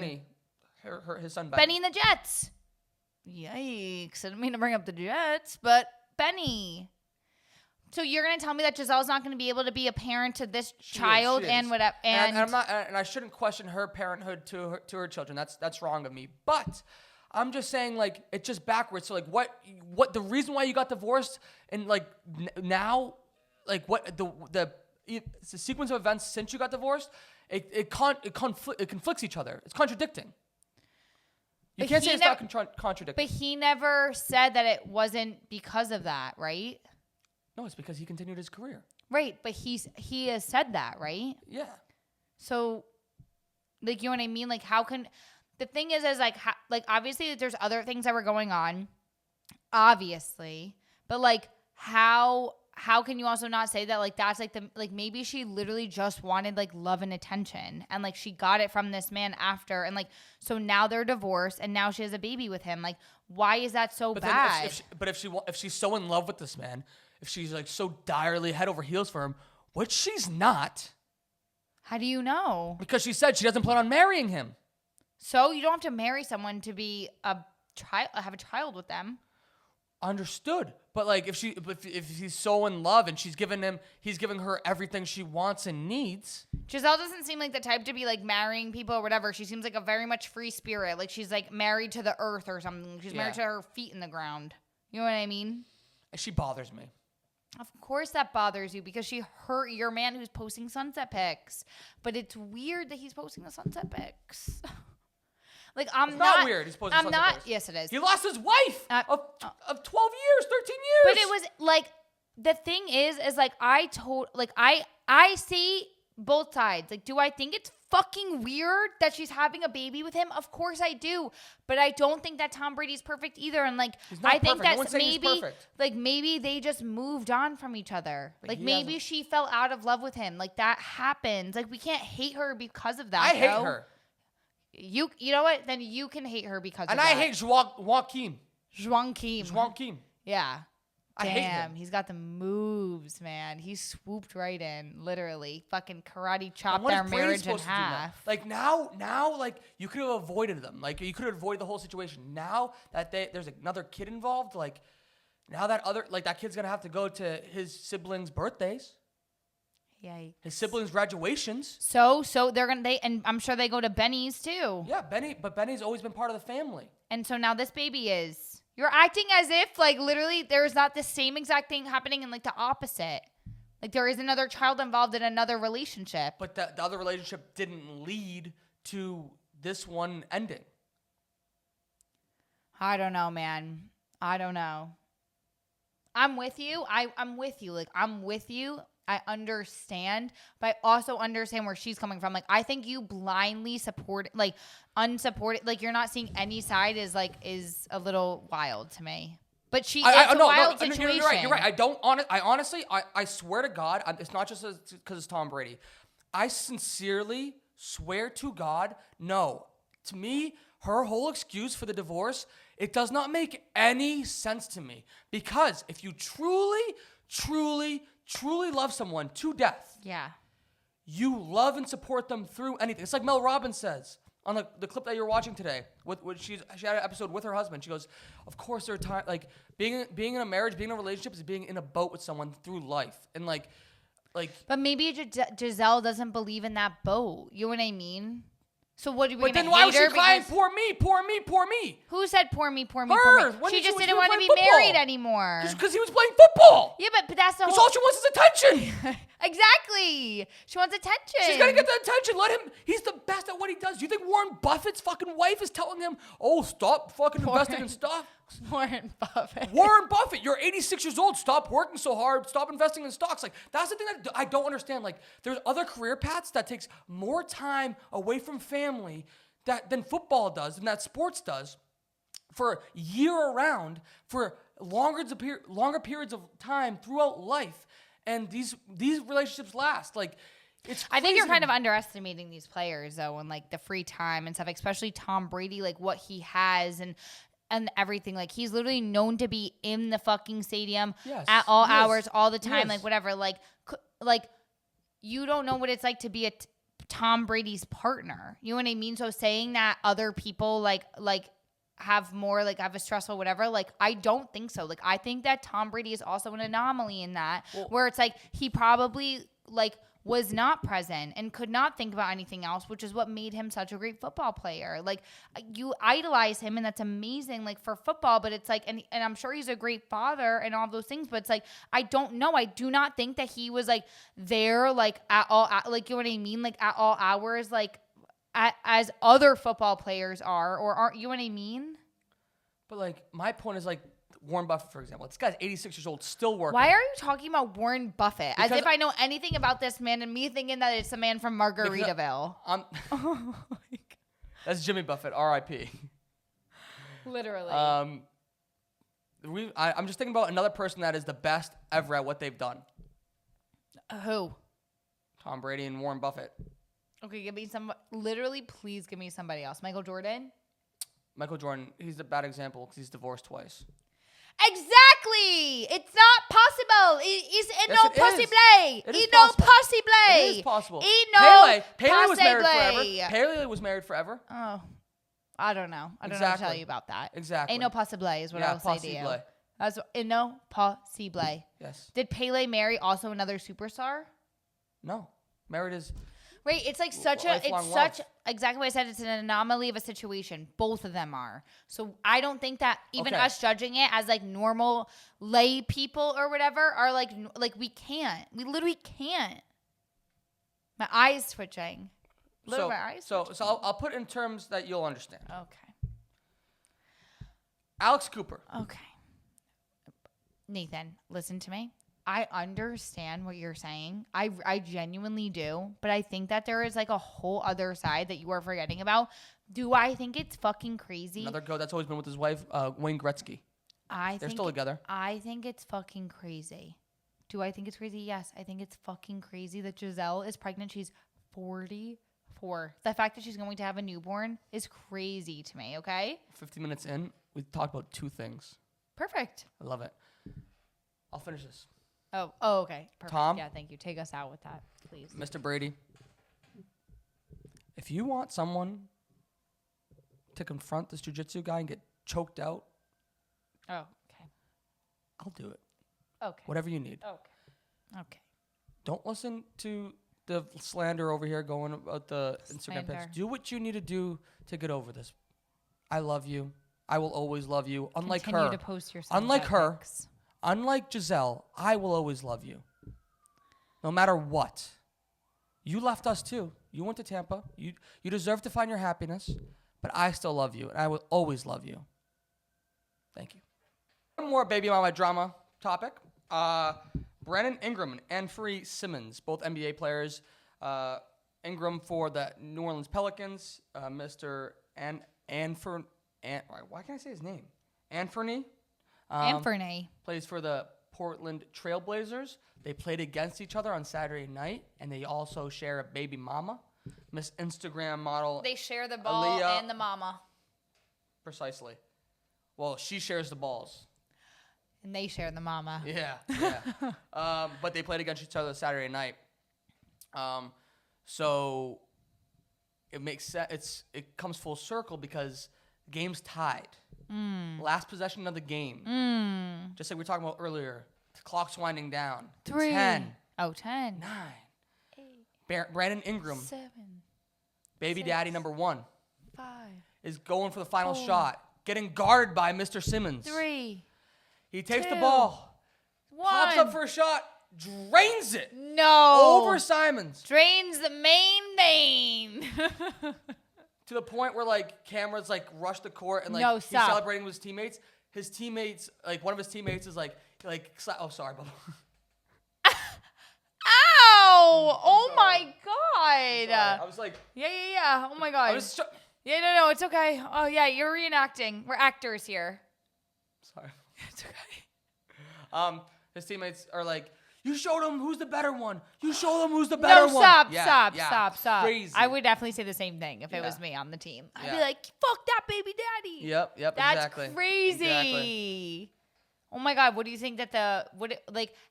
His son Benny and the Jets. Yikes! I didn't mean to bring up the Jets, but Benny. So you're gonna tell me that Giselle's not gonna be able to be a parent to this child and whatever, and I'm not, and I shouldn't question her parenthood to her children. That's wrong of me. But I'm just saying, like, it's just backwards. So like, what the reason why you got divorced and like now, like what the sequence of events since you got divorced, it conflicts each other. It's contradicting. You can't say it's not contradicting. But he never said that it wasn't because of that, right? No, it's because he continued his career. Right, but he has said that, right? Yeah. So, like, you know what I mean? Like, how can the thing is like obviously there's other things that were going on, obviously, but like how can you also not say that like that's like the like maybe she literally just wanted like love and attention and like she got it from this man after and like so now they're divorced and now she has a baby with him. Like, why is that so bad? If she's so in love with this man. If she's like so direly head over heels for him, which she's not. How do you know? Because she said she doesn't plan on marrying him. So you don't have to marry someone to be have a child with them. Understood. But like if he's so in love and he's giving her everything she wants and needs. Giselle doesn't seem like the type to be like marrying people or whatever. She seems like a very much free spirit. Like she's like married to the earth or something. She's married to her feet in the ground. You know what I mean? She bothers me. Of course that bothers you because she hurt your man who's posting sunset pics. But it's weird that he's posting the sunset pics. Like, it's not weird. He's posting sunset pics. Yes, it is. He lost his wife of 12 years, 13 years. But it was like, the thing is like I see both sides. Like, do I think it's fucking weird that she's having a baby with him? Of course I do. But I don't think that Tom Brady's perfect either. And like, I think that maybe they just moved on from each other. But like maybe she fell out of love with him. Like that happens. Like we can't hate her because of that. I hate her. You know what? Then you can hate her because of that. And I hate Joaquin. Yeah. I hate him. He's got the moves, man. He swooped right in, literally. Fucking karate chopped their marriage in half. Like now, like you could have avoided them. Like you could have avoided the whole situation. Now that there's another kid involved, like now that kid's gonna have to go to his siblings' birthdays. Yikes. His siblings' graduations. So and I'm sure they go to Benny's too. Yeah, but Benny's always been part of the family. And so now this baby is. You're acting as if, like, literally there's not the same exact thing happening and, like, the opposite. Like, there is another child involved in another relationship. But the other relationship didn't lead to this one ending. I don't know, man. I don't know. I'm with you. I'm with you. Like, I'm with you. I understand, but I also understand where she's coming from. Like, I think you blindly support, like, unsupported, like, you're not seeing any side is a little wild to me. But it's a wild situation. You're right. I swear to God, it's not just because it's Tom Brady. I sincerely swear to God, no. To me, her whole excuse for the divorce, it does not make any sense to me. Because if you truly love someone to death. Yeah. You love and support them through anything. It's like Mel Robbins says on the clip that you're watching today. She had an episode with her husband. She goes, of course there are times, like being in a marriage, being in a relationship is being in a boat with someone through life. And like. But maybe Giselle doesn't believe in that boat. You know what I mean? So what do we? But then why was she crying? Poor me. Who said poor me? Her. She just didn't want to be married anymore. Just because he was playing football. Yeah, but that's the whole. All she wants is attention. Exactly. She wants attention. She's gonna get the attention. Let him. He's the best at what he does. Do you think Warren Buffett's fucking wife is telling him, "Oh, stop fucking investing in stocks"? Warren Buffett, you're 86 years old. Stop working so hard. Stop investing in stocks. Like, that's the thing that I don't understand. Like, there's other career paths that takes more time away from family than football does and that sports does for year-round, for longer periods of time throughout life. And these relationships last. Like, it's crazy. I think you're kind of underestimating these players, though, and, like, the free time and stuff, especially Tom Brady, like, what he has and everything. Like, he's literally known to be in the fucking stadium at all hours, all the time, like, whatever. Like, you don't know what it's like to be Tom Brady's partner. You know what I mean? So saying that other people, like have more, like, have a stressful whatever, like, I don't think so. Like, I think that Tom Brady is also an anomaly in that, where it's like he probably, like, was not present and could not think about anything else, which is what made him such a great football player. Like, you idolize him, and that's amazing, like, for football, but it's like, and I'm sure he's a great father and all those things, but it's like, I don't know. I do not think that he was, like, there, like, at all, like, you know what I mean? Like, at all hours, like, as other football players are, or aren't, you know what I mean? But, like, my point is, like, Warren Buffett, for example. This guy's 86 years old, still working. Why are you talking about Warren Buffett? As if I know anything about this man, and me thinking that it's a man from Margaritaville. That's Jimmy Buffett, R.I.P. Literally. I'm just thinking about another person that is the best ever at what they've done. Who? Tom Brady and Warren Buffett. Okay, give me literally, please give me somebody else. Michael Jordan? Michael Jordan, he's a bad example because he's divorced twice. Exactly. It's not possible. It's no possible. It is possible. Pele was married forever. Pele was married forever. Oh, I don't know. I don't know how to tell you about that. Exactly. Ain't no possible is what I'll say to you. That's no possible. Yes. Did Pele marry also another superstar? No. Married is. Right, it's like exactly what I said. It's an anomaly of a situation. Both of them are. So I don't think that even us judging it as like normal lay people or whatever are like we can't. We literally can't. My eyes twitching. So I'll put it in terms that you'll understand. Okay. Alex Cooper. Okay. Nathan, listen to me. I understand what you're saying. I genuinely do. But I think that there is like a whole other side that you are forgetting about. Do I think it's fucking crazy? Another goat that's always been with his wife, Wayne Gretzky. They're still together. I think it's fucking crazy. Do I think it's crazy? Yes. I think it's fucking crazy that Giselle is pregnant. She's 44. The fact that she's going to have a newborn is crazy to me, okay? 15 minutes in, we talked about 2 things. Perfect. I love it. I'll finish this. Oh, okay. Perfect. Tom? Yeah, thank you. Take us out with that, please. Mr. Brady, if you want someone to confront this jiu-jitsu guy and get choked out, Oh, okay. I'll do it. Okay. Whatever you need. Okay. Don't listen to the slander over here going about the Instagram Slander. pics. Do what you need to do to get over this. I love you. I will always love you. Unlike Continue her. to post your Unlike Snapchat her. pics. Unlike Giselle, I will always love you. No matter what. You left us too. You went to Tampa. You deserve to find your happiness. But I still love you. And I will always love you. Thank you. One more baby mama drama topic. Brandon Ingram and Anfernee Simmons, both NBA players. Ingram for the New Orleans Pelicans. Mr. Why can't I say his name? Anfernee. Anfernee. Plays for the Portland Trailblazers. They played against each other on Saturday night, and they also share a baby mama. Miss Instagram model. They share the ball Aaliyah. and the mama. Precisely. Well, she shares the balls. And they share the mama. Yeah. But they played against each other Saturday night. So it makes sense. It comes full circle because the game's tied. Last possession of the game. Just like we were talking about earlier. The clock's winding down. 3. 10. Oh, 10. 9. 8. Brandon Ingram, 7. baby 6. daddy number 1, 5. is going for the final 4. shot. Getting guarded by Mr. Simmons. 3. He takes the 2. ball. 1. Pops up for a shot. Drains it. No. Over Simons. Drains the main vein. To the point where, like, cameras, like, rush the court and, like, No, he's stop. celebrating with his teammates. His teammates, like, one of his teammates is, oh, sorry, Bubba. Ow! Oh my Sorry. I god. was like, Yeah. Oh my god. I was Yeah, no, it's okay. Oh yeah, you're reenacting. We're actors here. sorry. It's okay. His teammates are like, you showed him who's the better one. You show them who's the better one. Stop. Crazy. I would definitely say the same thing if it Yeah. was me on the team. I'd Yeah. be like, fuck that baby daddy. Yep, That's exactly. crazy. Exactly. Oh my god, what do you think that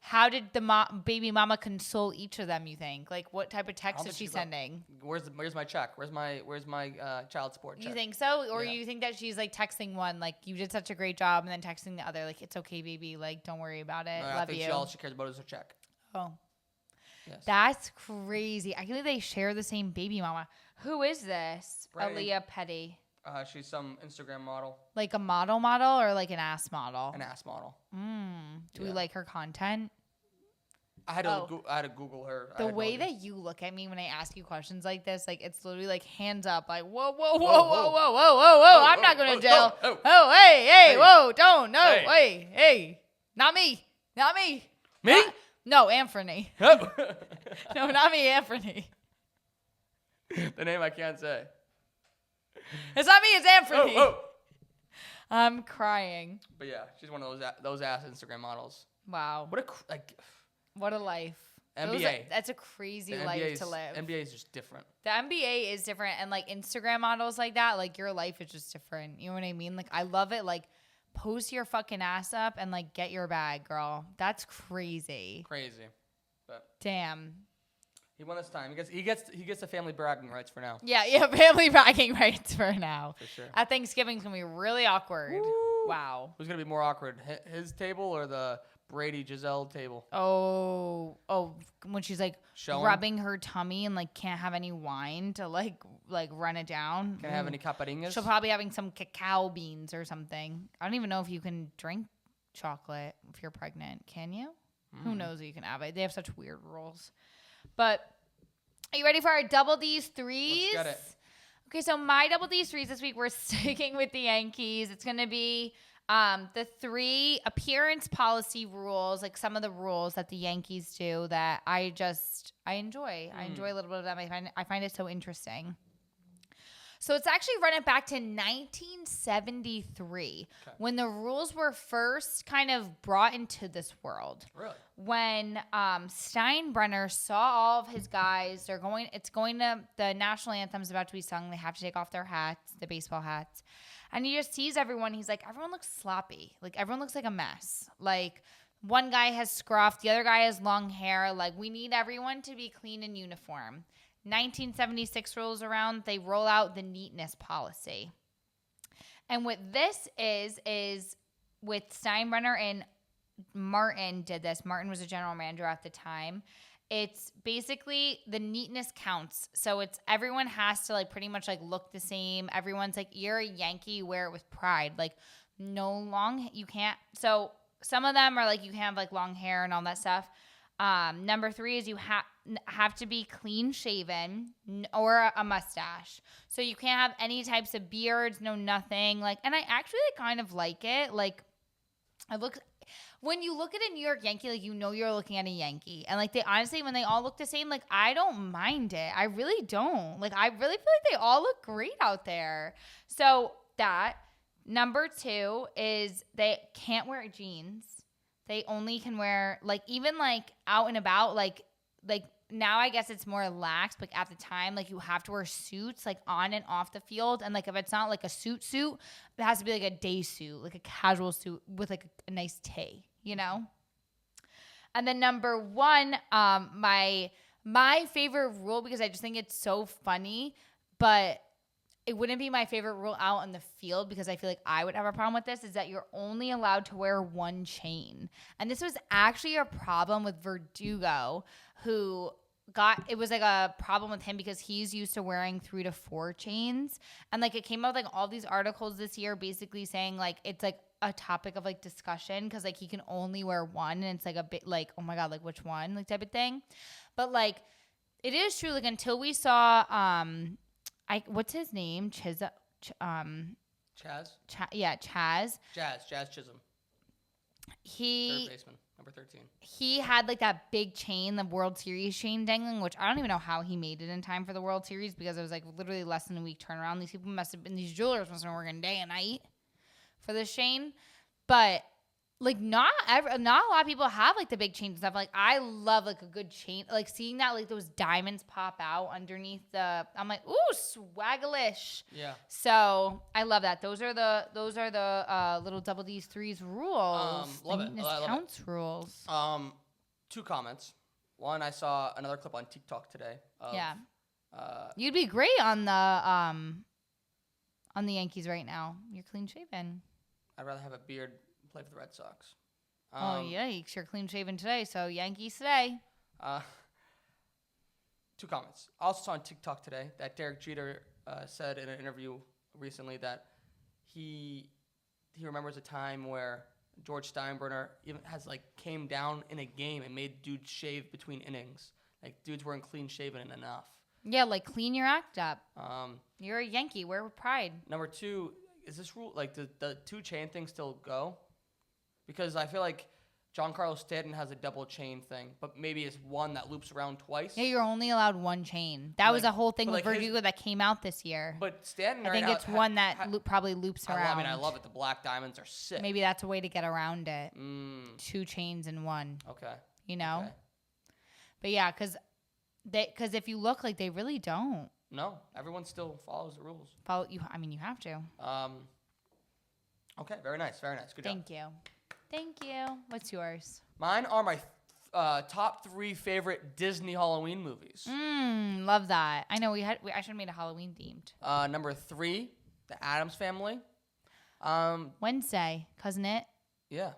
how did the baby mama console each of them, you think? Like what type of text is she sending? Where's my check? Where's my child support check? You think so? Or Yeah. you think that she's like texting one, like you did such a great job, and then texting the other, like it's okay, baby, like don't worry about it. No, Love I think you. all she cares about is her check. Oh. Yes. That's crazy. I believe they share the same baby mama. Who is this? Brandon. Aaliyah Petty. She's some Instagram model, Like a model or like an ass model? an ass model. Do we Yeah. like her content? I had to Google her. I The had way no idea. that you look at me when I ask you questions like this, like it's literally like hands up, like whoa, whoa. I'm not going to jail. Oh. Oh, hey, Hey. whoa, don't, no, Hey. hey, not me. Me? No, Anfernee. Oh. No, not me, Anfernee. The name I can't say. It's not me, it's Anfernee. Oh. I'm crying. But yeah, she's one of those ass Instagram models. Wow. What a What a life. NBA. That's a crazy life to live. NBA is just different. The NBA is different, and like Instagram models like that, like your life is just different. You know what I mean? Like I love it. Like post your fucking ass up and like get your bag, girl. That's crazy. Crazy. But Damn. he won this time. He gets the family bragging rights for now. Yeah. Family bragging rights for now. For sure. At Thanksgiving's gonna be really awkward. Woo. Wow. Who's gonna be more awkward, his table or the Brady Giselle table? Oh, when she's like Showing? rubbing her tummy and like can't have any wine to like run it down. Can I have any caparinhas? She'll probably having some cacao beans or something. I don't even know if you can drink chocolate if you're pregnant. Can you? Who knows if you can have it? They have such weird rules. But are you ready for our double D's threes? Let's get it. Okay, so my double D's threes this week, we're sticking with the Yankees. It's going to be The 3 appearance policy rules, like some of the rules that the Yankees do that I enjoy. I enjoy a little bit of them. I find it so interesting. So it's actually running back to 1973 when the rules were first kind of brought into this world. Really? When Steinbrenner saw all of his guys, the national anthem's about to be sung. They have to take off their hats, the baseball hats. And he just sees everyone. He's like, everyone looks sloppy. Like, everyone looks like a mess. Like, one guy has scruff. The other guy has long hair. Like, we need everyone to be clean and uniform. 1976 rolls around. They roll out the neatness policy. And what this is with Steinbrenner and Martin did this. Martin was a general manager at the time. It's basically the neatness counts. So it's everyone has to like pretty much like look the same. Everyone's like, you're a Yankee, wear it with pride. Like you can't. So some of them are like, you can have like long hair and all that stuff. Number 3 is you have to be clean shaven or a mustache. So you can't have any types of beards, no nothing. Like, and I actually kind of like it. Like when you look at a New York Yankee, like, you know you're looking at a Yankee. And, like, they honestly, when they all look the same, like, I don't mind it. I really don't. Like, I really feel like they all look great out there. So that. Number 2 is they can't wear jeans. They only can wear, like, even, like, out and about, like now I guess it's more lax, but at the time, like, you have to wear suits, like, on and off the field. And, like, if it's not, like, a suit, it has to be, like, a day suit, like a casual suit with, like, a nice tee, you know? And then number 1, my favorite rule, because I just think it's so funny, but it wouldn't be my favorite rule out on the field because I feel like I would have a problem with this, is that you're only allowed to wear 1 chain. And this was actually a problem with Verdugo, it was like a problem with him because he's used to wearing 3 to 4 chains. And like it came out like all these articles this year basically saying like it's like a topic of like discussion because like he can only wear 1 and it's like a bit like, oh my God, like which one, like type of thing. But like it is true, like until we saw what's his name? Chaz? Chaz. Jazz Chisholm. He third baseman, number 13. He had like that big chain, the World Series chain dangling, which I don't even know how he made it in time for the World Series because it was like literally less than a week turnaround. These jewelers must have been working day and night for this chain. But like not a lot of people have like the big chains and stuff. Like I love like a good chain, like seeing that like those diamonds pop out underneath I'm like, ooh, swaggalish. Yeah. So I love that. Those are the little double D's threes rules. Love it. Counts rules. 2 comments. One, I saw another clip on TikTok today. You'd be great on the Yankees right now. You're clean shaven. I'd rather have a beard. Play for the Red Sox. Yikes! You're clean shaven today, so Yankees today. 2 comments. I also saw on TikTok today that Derek Jeter said in an interview recently that he remembers a time where George Steinbrenner even has like came down in a game and made dudes shave between innings. Like dudes weren't clean shaven enough. Yeah, like clean your act up. You're a Yankee. Wear with pride. Number 2, is this rule like the 2 chain thing still go? Because I feel like Giancarlo Stanton has a double chain thing, but maybe it's one that loops around twice. Yeah, you're only allowed 1 chain. That was a whole thing with Verdugo that came out this year. But Stanton, I think it's one that probably loops around. I love it. The black diamonds are sick. Maybe that's a way to get around it. 2 chains in 1. Okay. You know? Okay. But yeah, because if you look, like they really don't. No, everyone still follows the rules. You have to. Okay, very nice. Good job. Thank you. What's yours? Mine are my top 3 favorite Disney Halloween movies. Love that. I know I should have made a Halloween themed. Number 3, The Addams Family. Wednesday, cousin it? Yeah.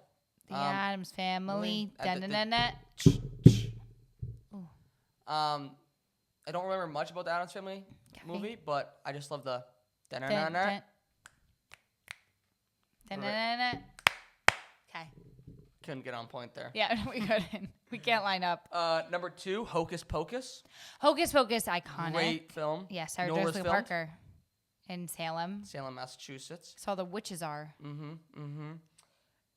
The Addams Family. I don't remember much about the Addams Family movie, but I just love the Okay. Couldn't get on point there. Yeah, we couldn't. We can't line up. Number 2, Hocus Pocus. Hocus Pocus, iconic. Great film. Yeah, Sarah Jessica Parker. in Salem. Salem, Massachusetts. Saw the witches are. And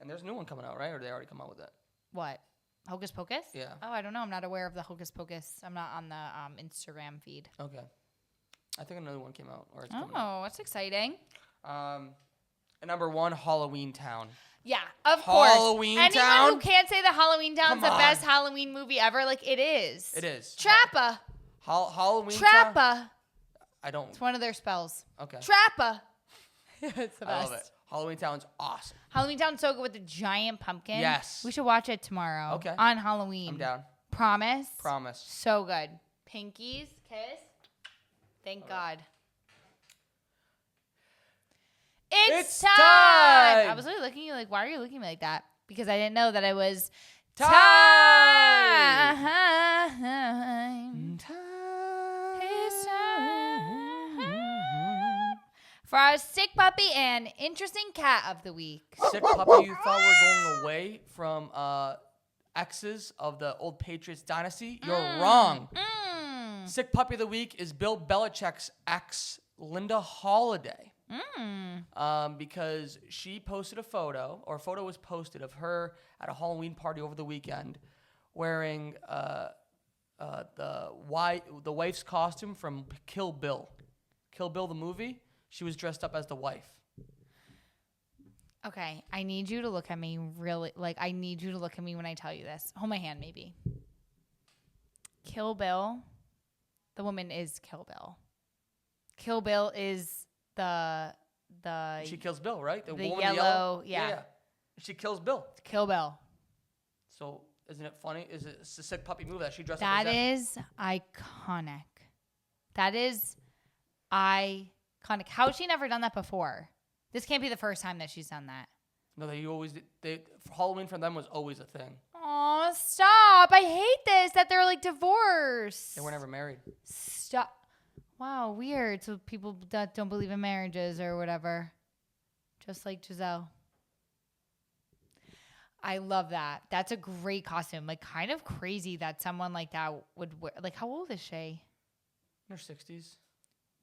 there's a new one coming out, right? Or they already come out with it? What? Hocus Pocus? Yeah. Oh, I don't know. I'm not aware of the Hocus Pocus. I'm not on the Instagram feed. Okay. I think another one came out. Or it's coming out. Oh, that's exciting. And number 1, Halloween Town. Yeah, of course. Halloween Anyone Town? who can't say that Halloween Town's Come the on. best Halloween movie ever, like it is. It is. Trappa. Halloween Town? Trappa. I don't. It's one of their spells. Okay. Trappa. It's the best. I love it. Halloween Town's awesome. Halloween Town's so good with the giant pumpkin. Yes. We should watch it tomorrow. Okay. On Halloween. I'm down. Promise? Promise. So good. Pinkies, kiss. Thank God. It's time! I was really looking at you like, why are you looking at me like that? Because I didn't know that it was time. It's time for our sick puppy and interesting cat of the week. Sick puppy, you thought we were going away from exes of the old Patriots dynasty? You're wrong. Sick puppy of the week is Bill Belichick's ex, Linda Holiday. Because she posted a photo was posted of her at a Halloween party over the weekend wearing the wife's costume from Kill Bill. Kill Bill the movie. She was dressed up as the wife. Okay, I need you to look at me really, like, I need you to look at me when I tell you this. Hold my hand, maybe. Kill Bill, the woman is Kill Bill. Kill Bill is the She kills Bill, right? the woman in yellow, yeah. She kills Bill. Kill Bill. So isn't it funny? It's a sick puppy movie that she dressed up That as is iconic. That is iconic. How has she never done that before? This can't be the first time that she's done that. No, Halloween for them was always a thing. Oh, stop. I hate this, that they're like divorced. They were never married. Stop. Wow, weird. So people that don't believe in marriages or whatever. Just like Giselle. I love that. That's a great costume. Like, kind of crazy that someone like that would wear. Like, how old is she? In her 60s.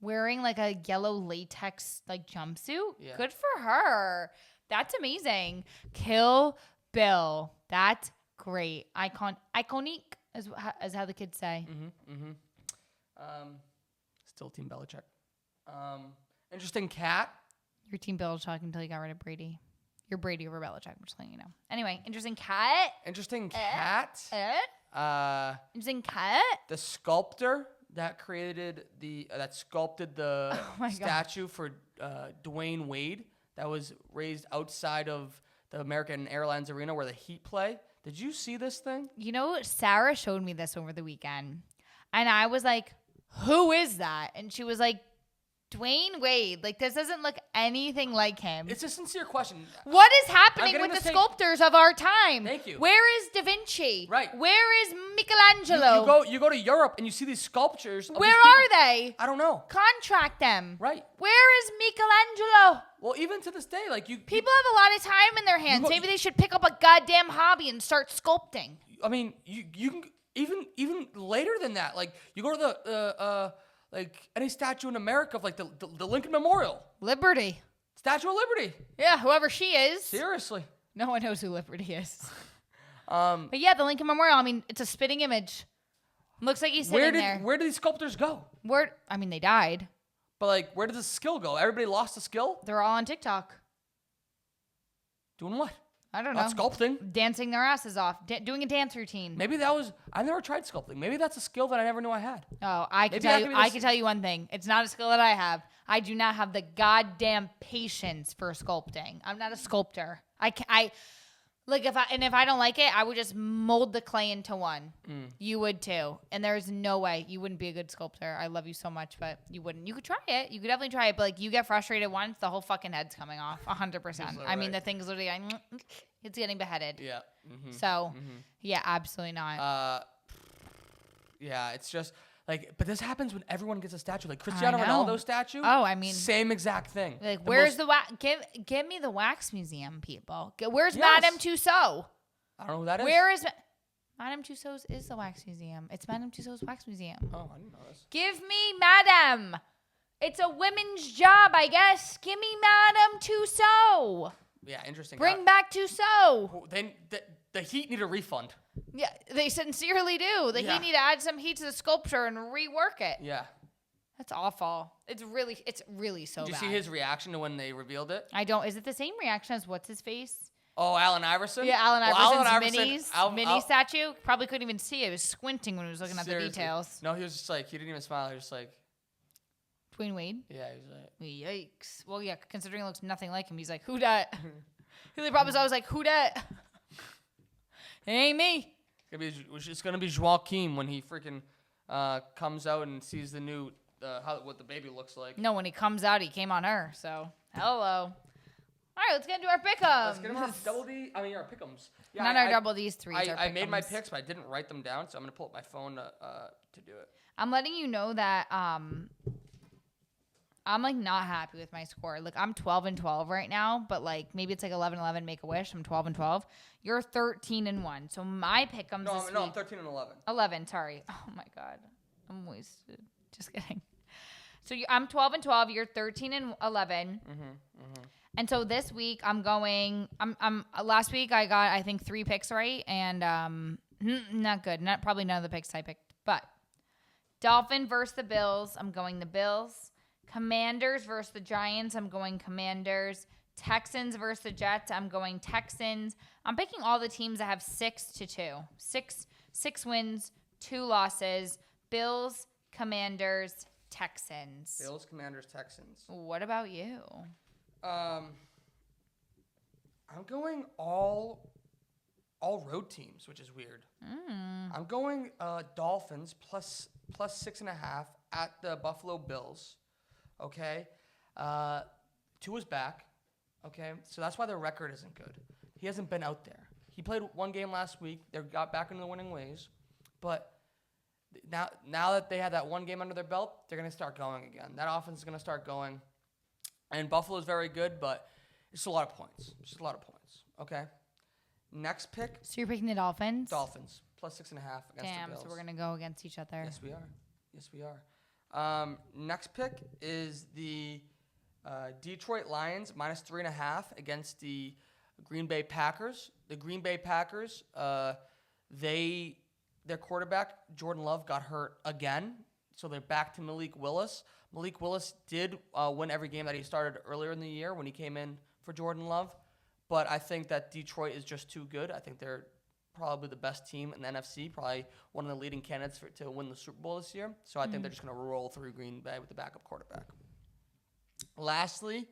Wearing like a yellow latex like jumpsuit. Yeah. Good for her. That's amazing. Kill Bill. That's great. Iconic is how the kids say. Still Team Belichick. Interesting cat. Your team Belichick until you got rid of Brady. You're Brady over Belichick. I'm just letting you know. Anyway, interesting cat. Interesting cat. Interesting cat. The sculptor that created that sculpted the statue for Dwayne Wade that was raised outside of the American Airlines Arena where the Heat play. Did you see this thing? You know, Sarah showed me this over the weekend. And I was like, who is that? And she was like, Dwayne Wade. Like, this doesn't look anything like him. It's a sincere question. What is happening with the sculptors of our time? Thank you. Where is Da Vinci? Right. Where is Michelangelo? You go to Europe and you see these sculptures. Where are they? I don't know. Contract them. Right. Where is Michelangelo? People have a lot of time in their hands. Maybe they should pick up a goddamn hobby and start sculpting. I mean, you can even later than that. Like, you go to the like any statue in America of like the Lincoln Memorial. Liberty. Statue of Liberty. Yeah, whoever she is. Seriously. No one knows who Liberty is. But yeah, the Lincoln Memorial, I mean, it's a spitting image. Looks like he's sitting there. Where did these sculptors go? They died. But like, where did the skill go? Everybody lost the skill? They're all on TikTok. Doing what? I don't know. Not sculpting. Dancing their asses off. Doing a dance routine. Maybe I never tried sculpting. Maybe that's a skill that I never knew I had. Oh, I can tell you one thing. It's not a skill that I have. I do not have the goddamn patience for sculpting. I'm not a sculptor. If I don't like it, I would just mold the clay into one. You would too. And there's no way you wouldn't be a good sculptor. I love you so much, but you wouldn't. You could try it. You could definitely try it. But like, you get frustrated once, the whole fucking head's coming off. 100%. I mean, the thing's literally like, it's getting beheaded. Yeah. Yeah, absolutely not. Yeah, it's just like, but this happens when everyone gets a statue. Like Cristiano Ronaldo statue. Oh, I mean, same exact thing. Like, where's the wax? Give me the wax museum, people. Where's Madame Tussauds? I don't know who that is. Where is Madame Tussauds? Is the wax museum? It's Madame Tussauds wax museum. Oh, I didn't know this. Give me Madame. It's a women's job, I guess. Give me Madame Tussauds. Yeah, interesting. Bring back Tussauds. The Heat need a refund. Yeah, they sincerely do. The Heat need to add some heat to the sculpture and rework it. Yeah. That's awful. It's really so bad. Did you see his reaction to when they revealed it? I don't. Is it the same reaction as what's his face? Oh, Allen Iverson? Yeah, Allen Iverson's mini statue. Probably couldn't even see it. He was squinting when he was looking at the details. No, he was just like, he didn't even smile. He was just like. Dwayne Wade? Yeah, he was like. Yikes. Well, yeah, considering it looks nothing like him, he's like, who dat? The problem is I was like, who dat? It ain't me. It's going to be Joaquin when he freaking comes out and sees the new, what the baby looks like. No, when he comes out, he came on her. So, hello. All right, let's get into our pick'ems. Let's get into our double D. I mean, our pick'ems. Yeah, Not our double D's, threes. I made my picks, but I didn't write them down, so I'm going to pull up my phone to do it. I'm letting you know that I'm like not happy with my score. Like I'm 12-12 right now, but like maybe it's like 11-11 make a wish. I'm 12-12. You're 13-1. So my pick'ems this week. No, I'm 13-11. 11, sorry. Oh my god. I'm wasted. Just kidding. So I'm 12-12, you're 13-11. And so this week I'm last week I got I think 3 picks right and not good. Probably none of the picks I picked. But Dolphin versus the Bills, I'm going the Bills. Commanders versus the Giants, I'm going Commanders. Texans versus the Jets, I'm going Texans. I'm picking all the teams that have 6-2. 6 wins, 2 losses. Bills, Commanders, Texans. Bills, Commanders, Texans. What about you? I'm going all road teams, which is weird. I'm going Dolphins plus 6.5 at the Buffalo Bills. Okay, Tua's back. Okay, so that's why their record isn't good. He hasn't been out there. He played 1 game last week. They got back into the winning ways, but now that they had that 1 game under their belt, they're gonna start going again. That offense is gonna start going, and Buffalo's very good, but it's a lot of points. Just a lot of points. Okay, next pick. So you're picking the Dolphins? Dolphins plus 6.5 against the Bills. So we're gonna go against each other. Yes, we are. Next pick is the Detroit Lions minus 3.5 against the Green Bay Packers. The Green Bay Packers, their quarterback Jordan Love got hurt again, so they're back to Malik Willis. Malik Willis did win every game that he started earlier in the year when he came in for Jordan Love, but I think that Detroit is just too good. I think they're probably the best team in the NFC, probably one of the leading candidates to win the Super Bowl this year. So I think they're just going to roll through Green Bay with the backup quarterback. Lastly,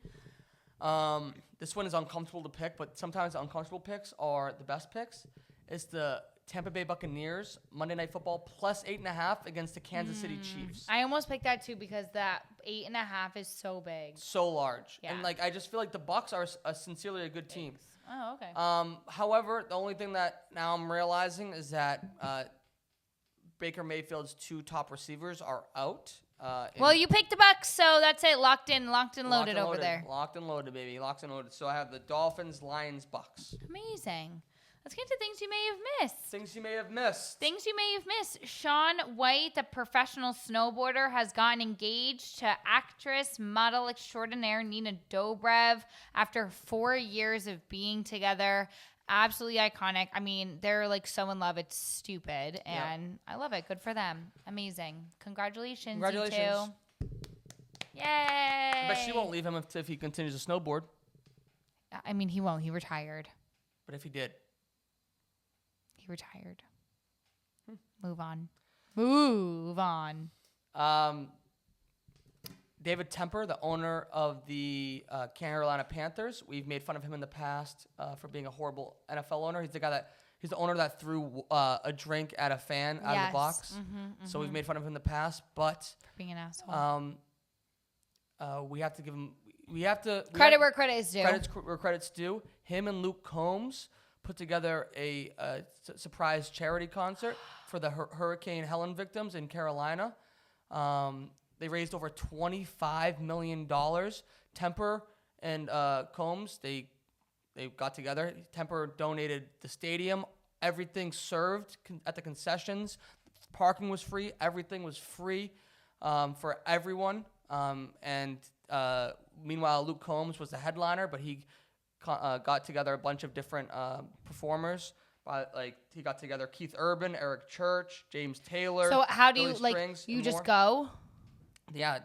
this one is uncomfortable to pick, but sometimes uncomfortable picks are the best picks. It's the Tampa Bay Buccaneers, Monday Night Football, plus 8.5 against the Kansas City Chiefs. I almost picked that too because that 8.5 is so big. So large. Yeah. And I just feel like the Bucs are sincerely a good team. Oh, okay. However, the only thing that now I'm realizing is that Baker Mayfield's 2 top receivers are out. Well, you picked the Bucs, so that's it. Locked and loaded over there. Locked and loaded, baby. Locked and loaded. So I have the Dolphins, Lions, Bucs. Amazing. Let's get to things you may have missed. Things you may have missed. Things you may have missed. Shaun White, the professional snowboarder, has gotten engaged to actress, model extraordinaire Nina Dobrev after 4 years of being together. Absolutely iconic. I mean, they're like so in love. It's stupid. And I love it. Good for them. Amazing. Congratulations, you two. Yay. But she won't leave him if he continues to snowboard. I mean, he won't. He retired. But if he did. He retired. Move on. Move on. David Temper, the owner of the Carolina Panthers, we've made fun of him in the past for being a horrible NFL owner. He's the owner that threw a drink at a fan out of the box. So we've made fun of him in the past, but for being an asshole. We have to give him. Credit where credit is due. Credit where credit's due. Him and Luke Combs put together a surprise charity concert for the Hurricane Helen victims in Carolina. They raised over $25 million. Temper and Combs, they got together. Temper donated the stadium. Everything served at the concessions. Parking was free. Everything was free for everyone. And meanwhile, Luke Combs was the headliner, but he got together a bunch of different performers. He got together Keith Urban, Eric Church, James Taylor. So how do you Billy Strings, you and just more. go? Yeah,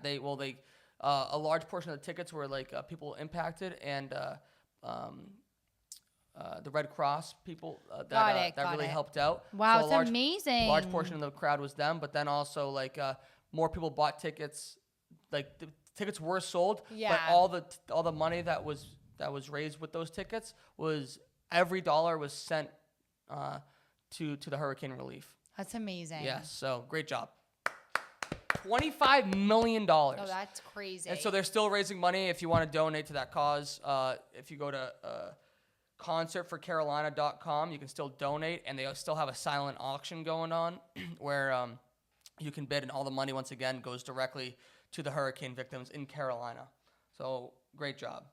a large portion of the tickets were people impacted and the Red Cross people that really helped out. Wow, so it's amazing. A large portion of the crowd was them, but then also more people bought tickets. Like the tickets were sold, but all the money that was raised with those tickets was every dollar was sent to the hurricane relief. That's amazing. Yes, so great job. $25 million. Oh, that's crazy. And so they're still raising money if you want to donate to that cause. If you go to concertforcarolina.com, you can still donate, and they still have a silent auction going on where you can bid, and all the money, once again, goes directly to the hurricane victims in Carolina. So great job.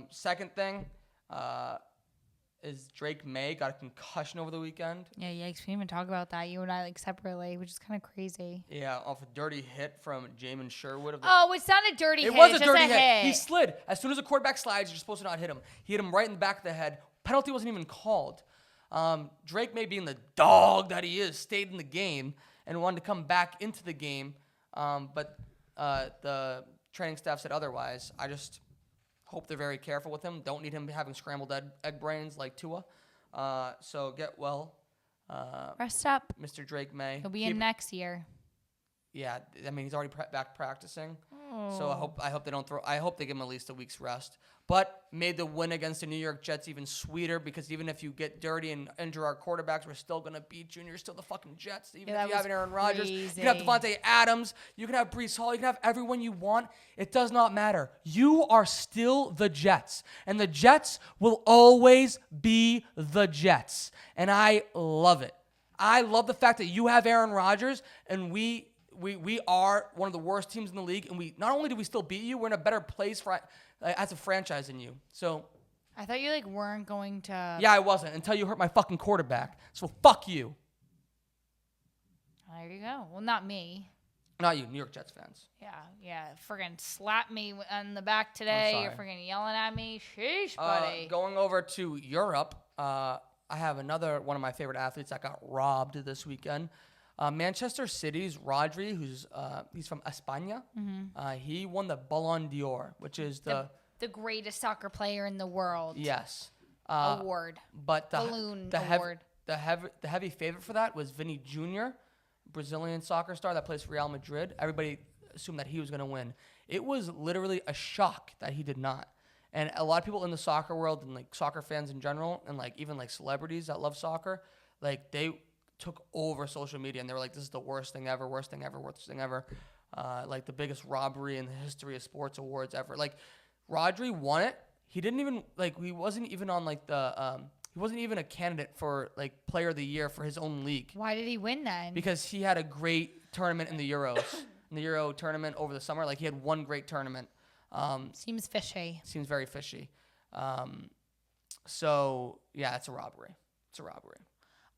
Second thing is Drake May got a concussion over the weekend. Yeah, yikes. We didn't even talk about that. You and I separately, which is kind of crazy. Yeah, off a dirty hit from Jamin Sherwood. It's not a dirty hit. It was it's a just dirty hit. hit. He slid. As soon as a quarterback slides, you're supposed to not hit him. He hit him right in the back of the head. Penalty wasn't even called. Drake May, being the dog that he is, stayed in the game and wanted to come back into the game. But the training staff said otherwise. I just hope they're very careful with him. Don't need him having scrambled egg brains like Tua. So get well. Rest up. Mr. Drake May. He'll be in next year. Yeah, I mean, he's already back practicing. So I hope they don't throw. I hope they give him at least a week's rest. But made the win against the New York Jets even sweeter, because even if you get dirty and injure our quarterbacks, we're still gonna beat you, and you're still the fucking Jets. Even if you have Aaron Rodgers, you can have Devontae Adams, you can have Breece Hall, you can have everyone you want. It does not matter. You are still the Jets, and the Jets will always be the Jets, and I love it. I love the fact that you have Aaron Rodgers, and we are one of the worst teams in the league, and we not only do we still beat you, we're in a better place as a franchise than you. So I thought you weren't going to. Yeah, I wasn't until you hurt my fucking quarterback. So fuck you. There you go. Well, not me. Not you, New York Jets fans. Yeah. Friggin' slap me on the back today. You're friggin' yelling at me. Sheesh, buddy. Going over to Europe, I have another one of my favorite athletes that got robbed this weekend. Manchester City's Rodri, he's from España. Mm-hmm. He won the Ballon d'Or, which is the greatest soccer player in the world. Yes. Award. But award. The heavy favorite for that was Vinny Jr., Brazilian soccer star that plays for Real Madrid. Everybody assumed that he was going to win. It was literally a shock that he did not. And a lot of people in the soccer world and soccer fans in general, and even celebrities that love soccer, they took over social media, and they were like, this is the worst thing ever, worst thing ever. The biggest robbery in the history of sports awards ever. Rodri won it. He didn't even, he wasn't even on, he wasn't even a candidate for, player of the year for his own league. Why did he win then? Because he had a great tournament in the Euros, in the Euro tournament over the summer. He had one great tournament. Seems fishy. Seems very fishy. So, yeah, it's a robbery.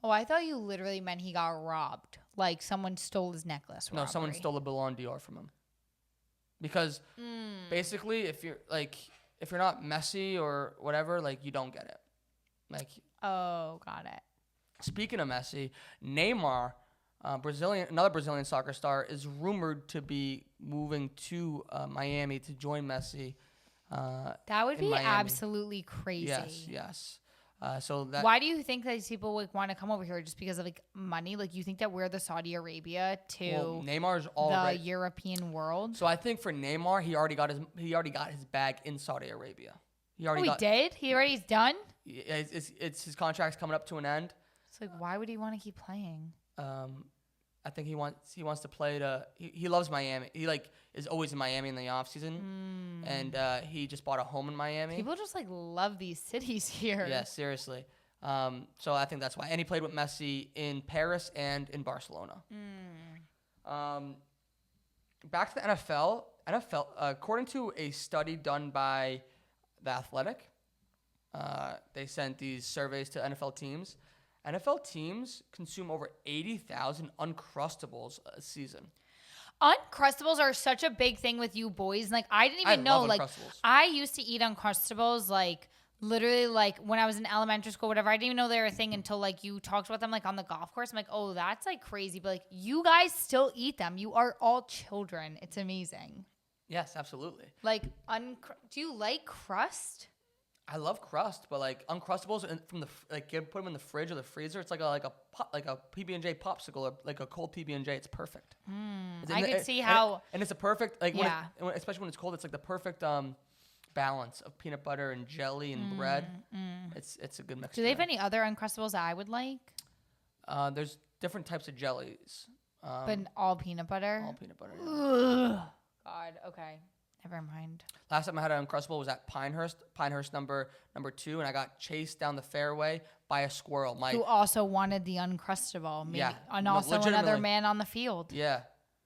Oh, I thought you literally meant he got robbed. Someone stole his necklace. No, someone stole a Ballon d'Or from him. Because basically, if you're not Messi or whatever, you don't get it. Oh, got it. Speaking of Messi, Neymar, another Brazilian soccer star, is rumored to be moving to Miami to join Messi. That would be Miami. Absolutely crazy. Yes. Why do you think that these people want to come over here? Just because of money? You think that we're the Saudi Arabia to Neymar's the European world? So I think for Neymar, he already got his bag in Saudi Arabia. He did? He's done? It's his contract's coming up to an end. It's why would he want to keep playing? I think he wants to play he loves Miami. He is always in Miami in the off season, and he just bought a home in Miami. People just love these cities here. Yeah, seriously. So I think that's why. And he played with Messi in Paris and in Barcelona. Back to the NFL. NFL, according to a study done by The Athletic, they sent these surveys to NFL teams. NFL teams consume over 80,000 Uncrustables a season. Uncrustables are such a big thing with you boys. Like, I didn't even know. love Like, Uncrustables. I used to eat Uncrustables, like, literally, like, when I was in elementary school, whatever. I didn't even know they were a thing until, like, you talked about them, like, on the golf course. I'm like, oh, that's, like, crazy. But, like, you guys still eat them. You are all children. It's amazing. Yes, absolutely. Like, do you like crust? I love crust, but like Uncrustables and from the like you put them in the fridge or the freezer. It's like a PB&J popsicle or like a cold PB&J. It's perfect. I could see how. And it's a perfect like Yeah. especially when it's cold. It's like the perfect balance of peanut butter and jelly and bread. It's a good mix. Do they have any other Uncrustables that I would like? There's different types of jellies. But all peanut butter? All peanut butter. Yeah. Ugh. God, okay. Never mind. Last time I had an Uncrustable was at Pinehurst number 2, and I got chased down the fairway by a squirrel. Who also wanted the Uncrustable. Maybe, Yeah. and No, also another legitimately. man on the field. Yeah.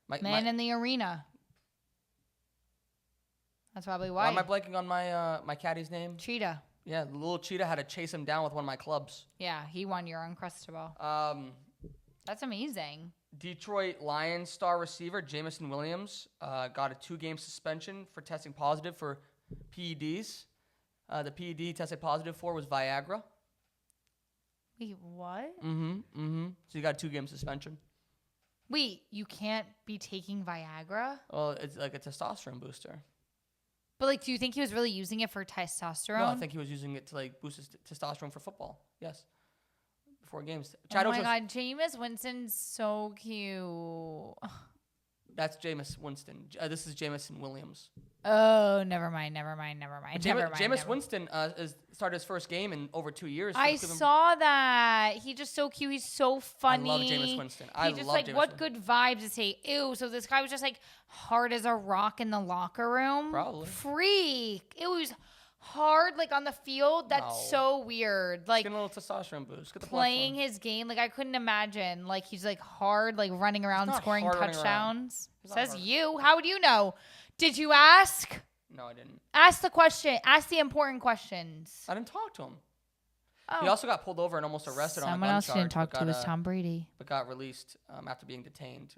Man in the arena. That's probably Why why. am I blanking on my caddy's name? Cheetah. Yeah, the little cheetah had to chase him down with one of my clubs. Yeah, he won your Uncrustable. That's amazing. Detroit Lions star receiver Jamison Williams got a 2-game suspension for testing positive for PEDs. The PED he tested positive for was Viagra. Wait, what? So he got a 2-game suspension. Wait, you can't be taking Viagra? Well, it's like a testosterone booster. But, like, do you think he was really using it for testosterone? No, I think he was using it to like boost his testosterone for football. Yes. Before games. Oh my God, Jameis Winston's so cute. That's Jameis Winston. This is Jamison Williams. Oh, never mind. Jameis Winston started his first game in over 2 years. I saw that. He's just so cute. He's so funny. I love Jameis Winston. He just like, what good vibes is he? Ew. So this guy was just like hard as a rock in the locker room. Probably. Freak. It was hard like on the field. That's so weird. Like getting a little testosterone boost. Get the playing his game. Like I couldn't imagine. Like he's like hard, like running around scoring touchdowns. Says you. How would you know? Did you ask? No, I didn't. Ask the question. Ask the important questions. I didn't talk to him. Oh. He also got pulled over and almost arrested on a gun charge. Someone else you didn't talk to was Tom Brady. But got released after being detained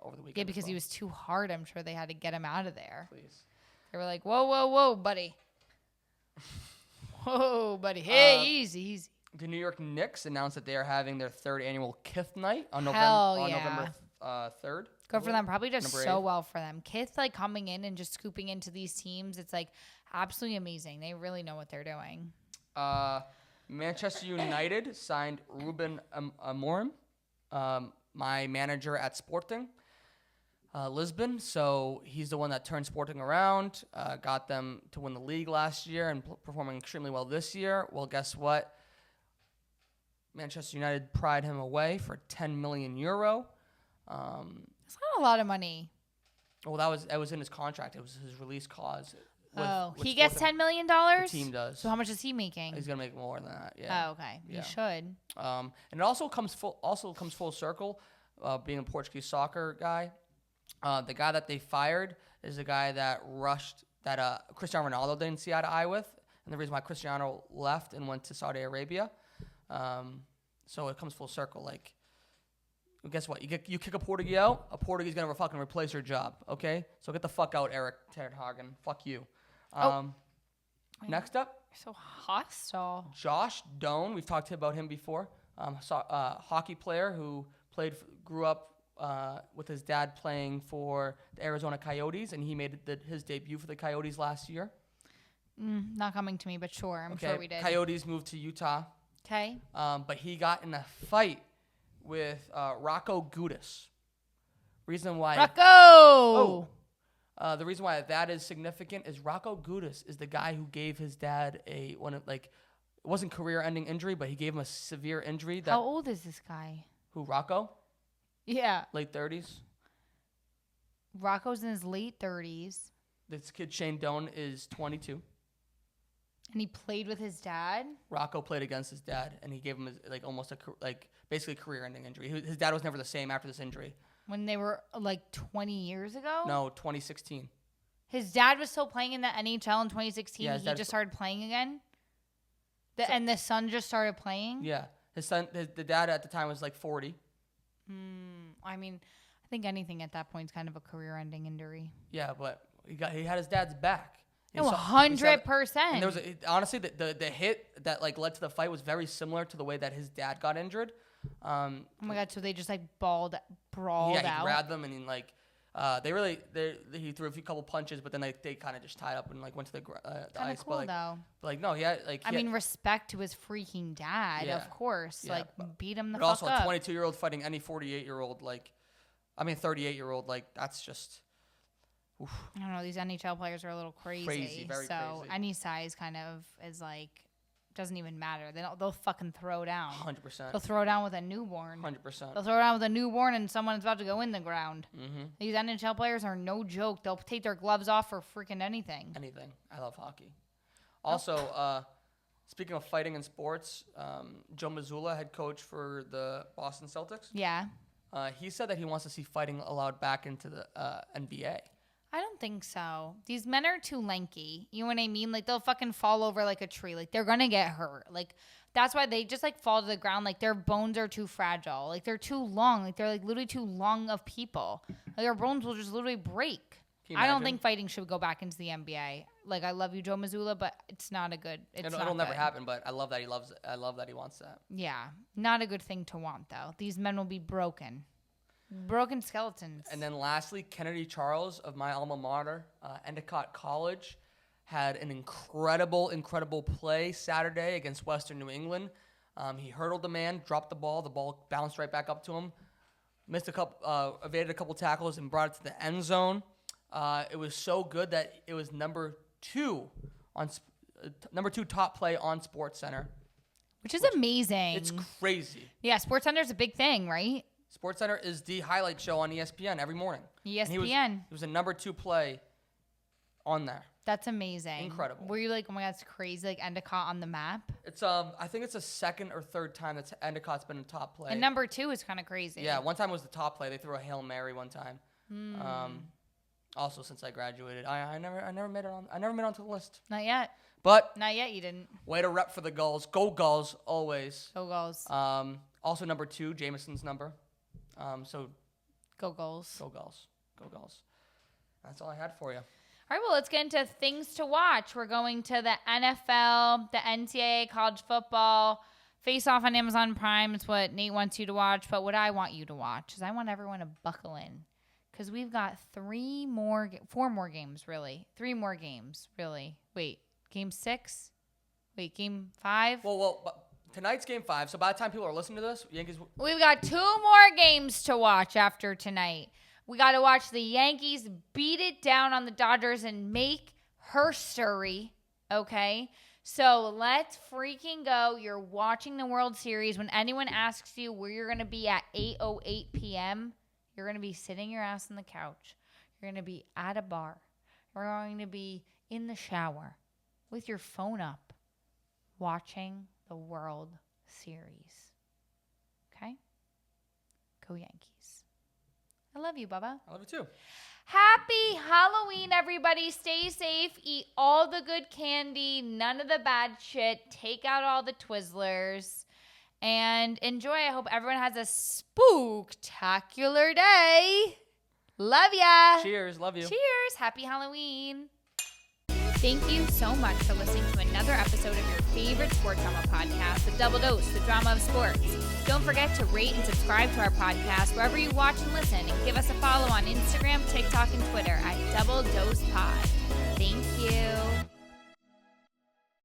over the weekend. Yeah, because he was too hard. I'm sure they had to get him out of there. Please. They were like, whoa, buddy. Whoa, buddy. Hey, easy. The New York Knicks announced that they are having their 3rd annual Kith night on November 3rd. Good for them. Probably does Number so 8. well for them. Kith, like, coming in and just scooping into these teams, it's, like, absolutely amazing. They really know what they're doing. Manchester United signed Ruben Amorim, my manager at Sporting Lisbon. So he's the one that turned Sporting around, got them to win the league last year and performing extremely well this year. Well, guess what? Manchester United pried him away for €10 million. That's not a lot of money. Well, that was in his contract. It was his release clause. With he gets $10 million? The team does. So how much is he making? He's gonna make more than that. Yeah. Oh, okay. Yeah. He should. And it also comes full circle. Being a Portuguese soccer guy, the guy that they fired is the guy that Cristiano Ronaldo didn't see eye to eye with, and the reason why Cristiano left and went to Saudi Arabia. So it comes full circle. Like, guess what? You kick a Portuguese out, a Portuguese gonna fucking replace your job. Okay, so get the fuck out, Eric Ter Hagen. Fuck you. Next up, You're so hostile. Josh Doan. We've talked about him before. Hockey player who grew up with his dad playing for the Arizona Coyotes, and he made his debut for the Coyotes last year. Not coming to me, but sure. I'm sure we did. Coyotes moved to Utah. Okay. But he got in a fight with Rocco Gudis. Reason why Rocco! the reason why that is significant is Rocco Gudis is the guy who gave his dad it wasn't career-ending injury, but he gave him a severe injury. How old is this guy? Who, Rocco? Yeah. Late 30s. Rocco's in his late 30s. This kid, Shane Doan, is 22. And he played with his dad? Rocco played against his dad, and he gave him basically career-ending injury. His dad was never the same after this injury. When they were 20 years ago? No, 2016. His dad was still playing in the NHL in 2016. Yeah, he just started playing again? And the son just started playing? Yeah. The dad at the time was 40. I think think anything at that point is kind of a career-ending injury. Yeah, but he had his dad's back. No, 100%. And there was honestly the hit that like led to the fight was very similar to the way that his dad got injured. Oh my god! So they just like brawled out. Yeah, he grabbed them and he like he threw a couple punches, but then they kind of just tied up and like went to the ice. Cool, but though. No, he had like. Respect to his freaking dad, of course. Yeah, beat him the fuck fuck up. up. But also, a 22-year-old fighting any 48-year-old, 38-year-old, like that's just. Oof. I don't know. These NHL players are a little crazy. Very crazy. Any size kind of is like. Doesn't even matter. They'll fucking throw down. 100%. They'll throw down with a newborn. 100%. They'll throw down with a newborn and someone's about to go in the ground. Mm-hmm. These NHL players are no joke. They'll take their gloves off for freaking anything. Anything. I love hockey. Also, speaking of fighting in sports, Joe Mazzulla, head coach for the Boston Celtics. Yeah. He said that he wants to see fighting allowed back into the NBA. I don't think so. These men are too lanky. You know what I mean? Like, they'll fucking fall over like a tree. Like, they're going to get hurt. Like, that's why they just, like, fall to the ground. Like, their bones are too fragile. Like, they're too long. Like, they're, like, literally too long of people. Like, their bones will just literally break. I don't think fighting should go back into the NBA. Like, I love you, Joe Mazzulla, but it's not a good. It'll never happen, but I love that he loves it. I love that he wants that. Yeah. Not a good thing to want, though. These men will be broken. Broken skeletons. And then lastly, Kennedy Charles of my alma mater, Endicott College, had an incredible play Saturday against Western New England. He hurdled the man, dropped the ball bounced right back up to him, evaded a couple tackles and brought it to the end zone. It was so good that it was number two top play on SportsCenter. Which is amazing. It's crazy. Yeah, SportsCenter's a big thing, right? SportsCenter is the highlight show on ESPN every morning. ESPN. He was a number 2 play on there. That's amazing. Incredible. Were you like, oh my god, it's crazy, like Endicott on the map? It's I think it's the second or third time that Endicott's been a top play. And number 2 is kind of crazy. Yeah, one time was the top play. They threw a Hail Mary one time. Also, since I graduated, I never made it on. I never made it onto the list. Not yet. But not yet. You didn't. Way to rep for the Gulls. Go Gulls always. Go Gulls. Also number 2, Jameson's number. So go Gulls. Go Gulls. Go Gulls. That's all I had for you. All right, well, let's get into things to watch. We're going to the NFL, the NCAA, college football, Face Off on Amazon Prime. It's what Nate wants you to watch. But what I want you to watch is I want everyone to buckle in because we've got 4 more games, really. 3 more games, really. Wait, game 6? Wait, game 5? Well, tonight's game 5. So by the time people are listening to this, Yankees. We've got 2 more games to watch after tonight. We got to watch the Yankees beat it down on the Dodgers and make history, okay? So let's freaking go. You're watching the World Series. When anyone asks you where you're going to be at 8:08 p.m., you're going to be sitting your ass on the couch. You're going to be at a bar. You're going to be in the shower with your phone up watching the World Series, okay? Go Yankees. I love you, Bubba. I love you too. Happy Halloween, everybody. Stay safe. Eat all the good candy. None of the bad shit. Take out all the Twizzlers. And enjoy. I hope everyone has a spooktacular day. Love ya. Cheers. Love you. Cheers. Happy Halloween. Thank you so much for listening to another episode of your favorite sports drama podcast, The Double Dose, the drama of sports. Don't forget to rate and subscribe to our podcast wherever you watch and listen, and give us a follow on Instagram, TikTok, and Twitter at Double Dose Pod. Thank you.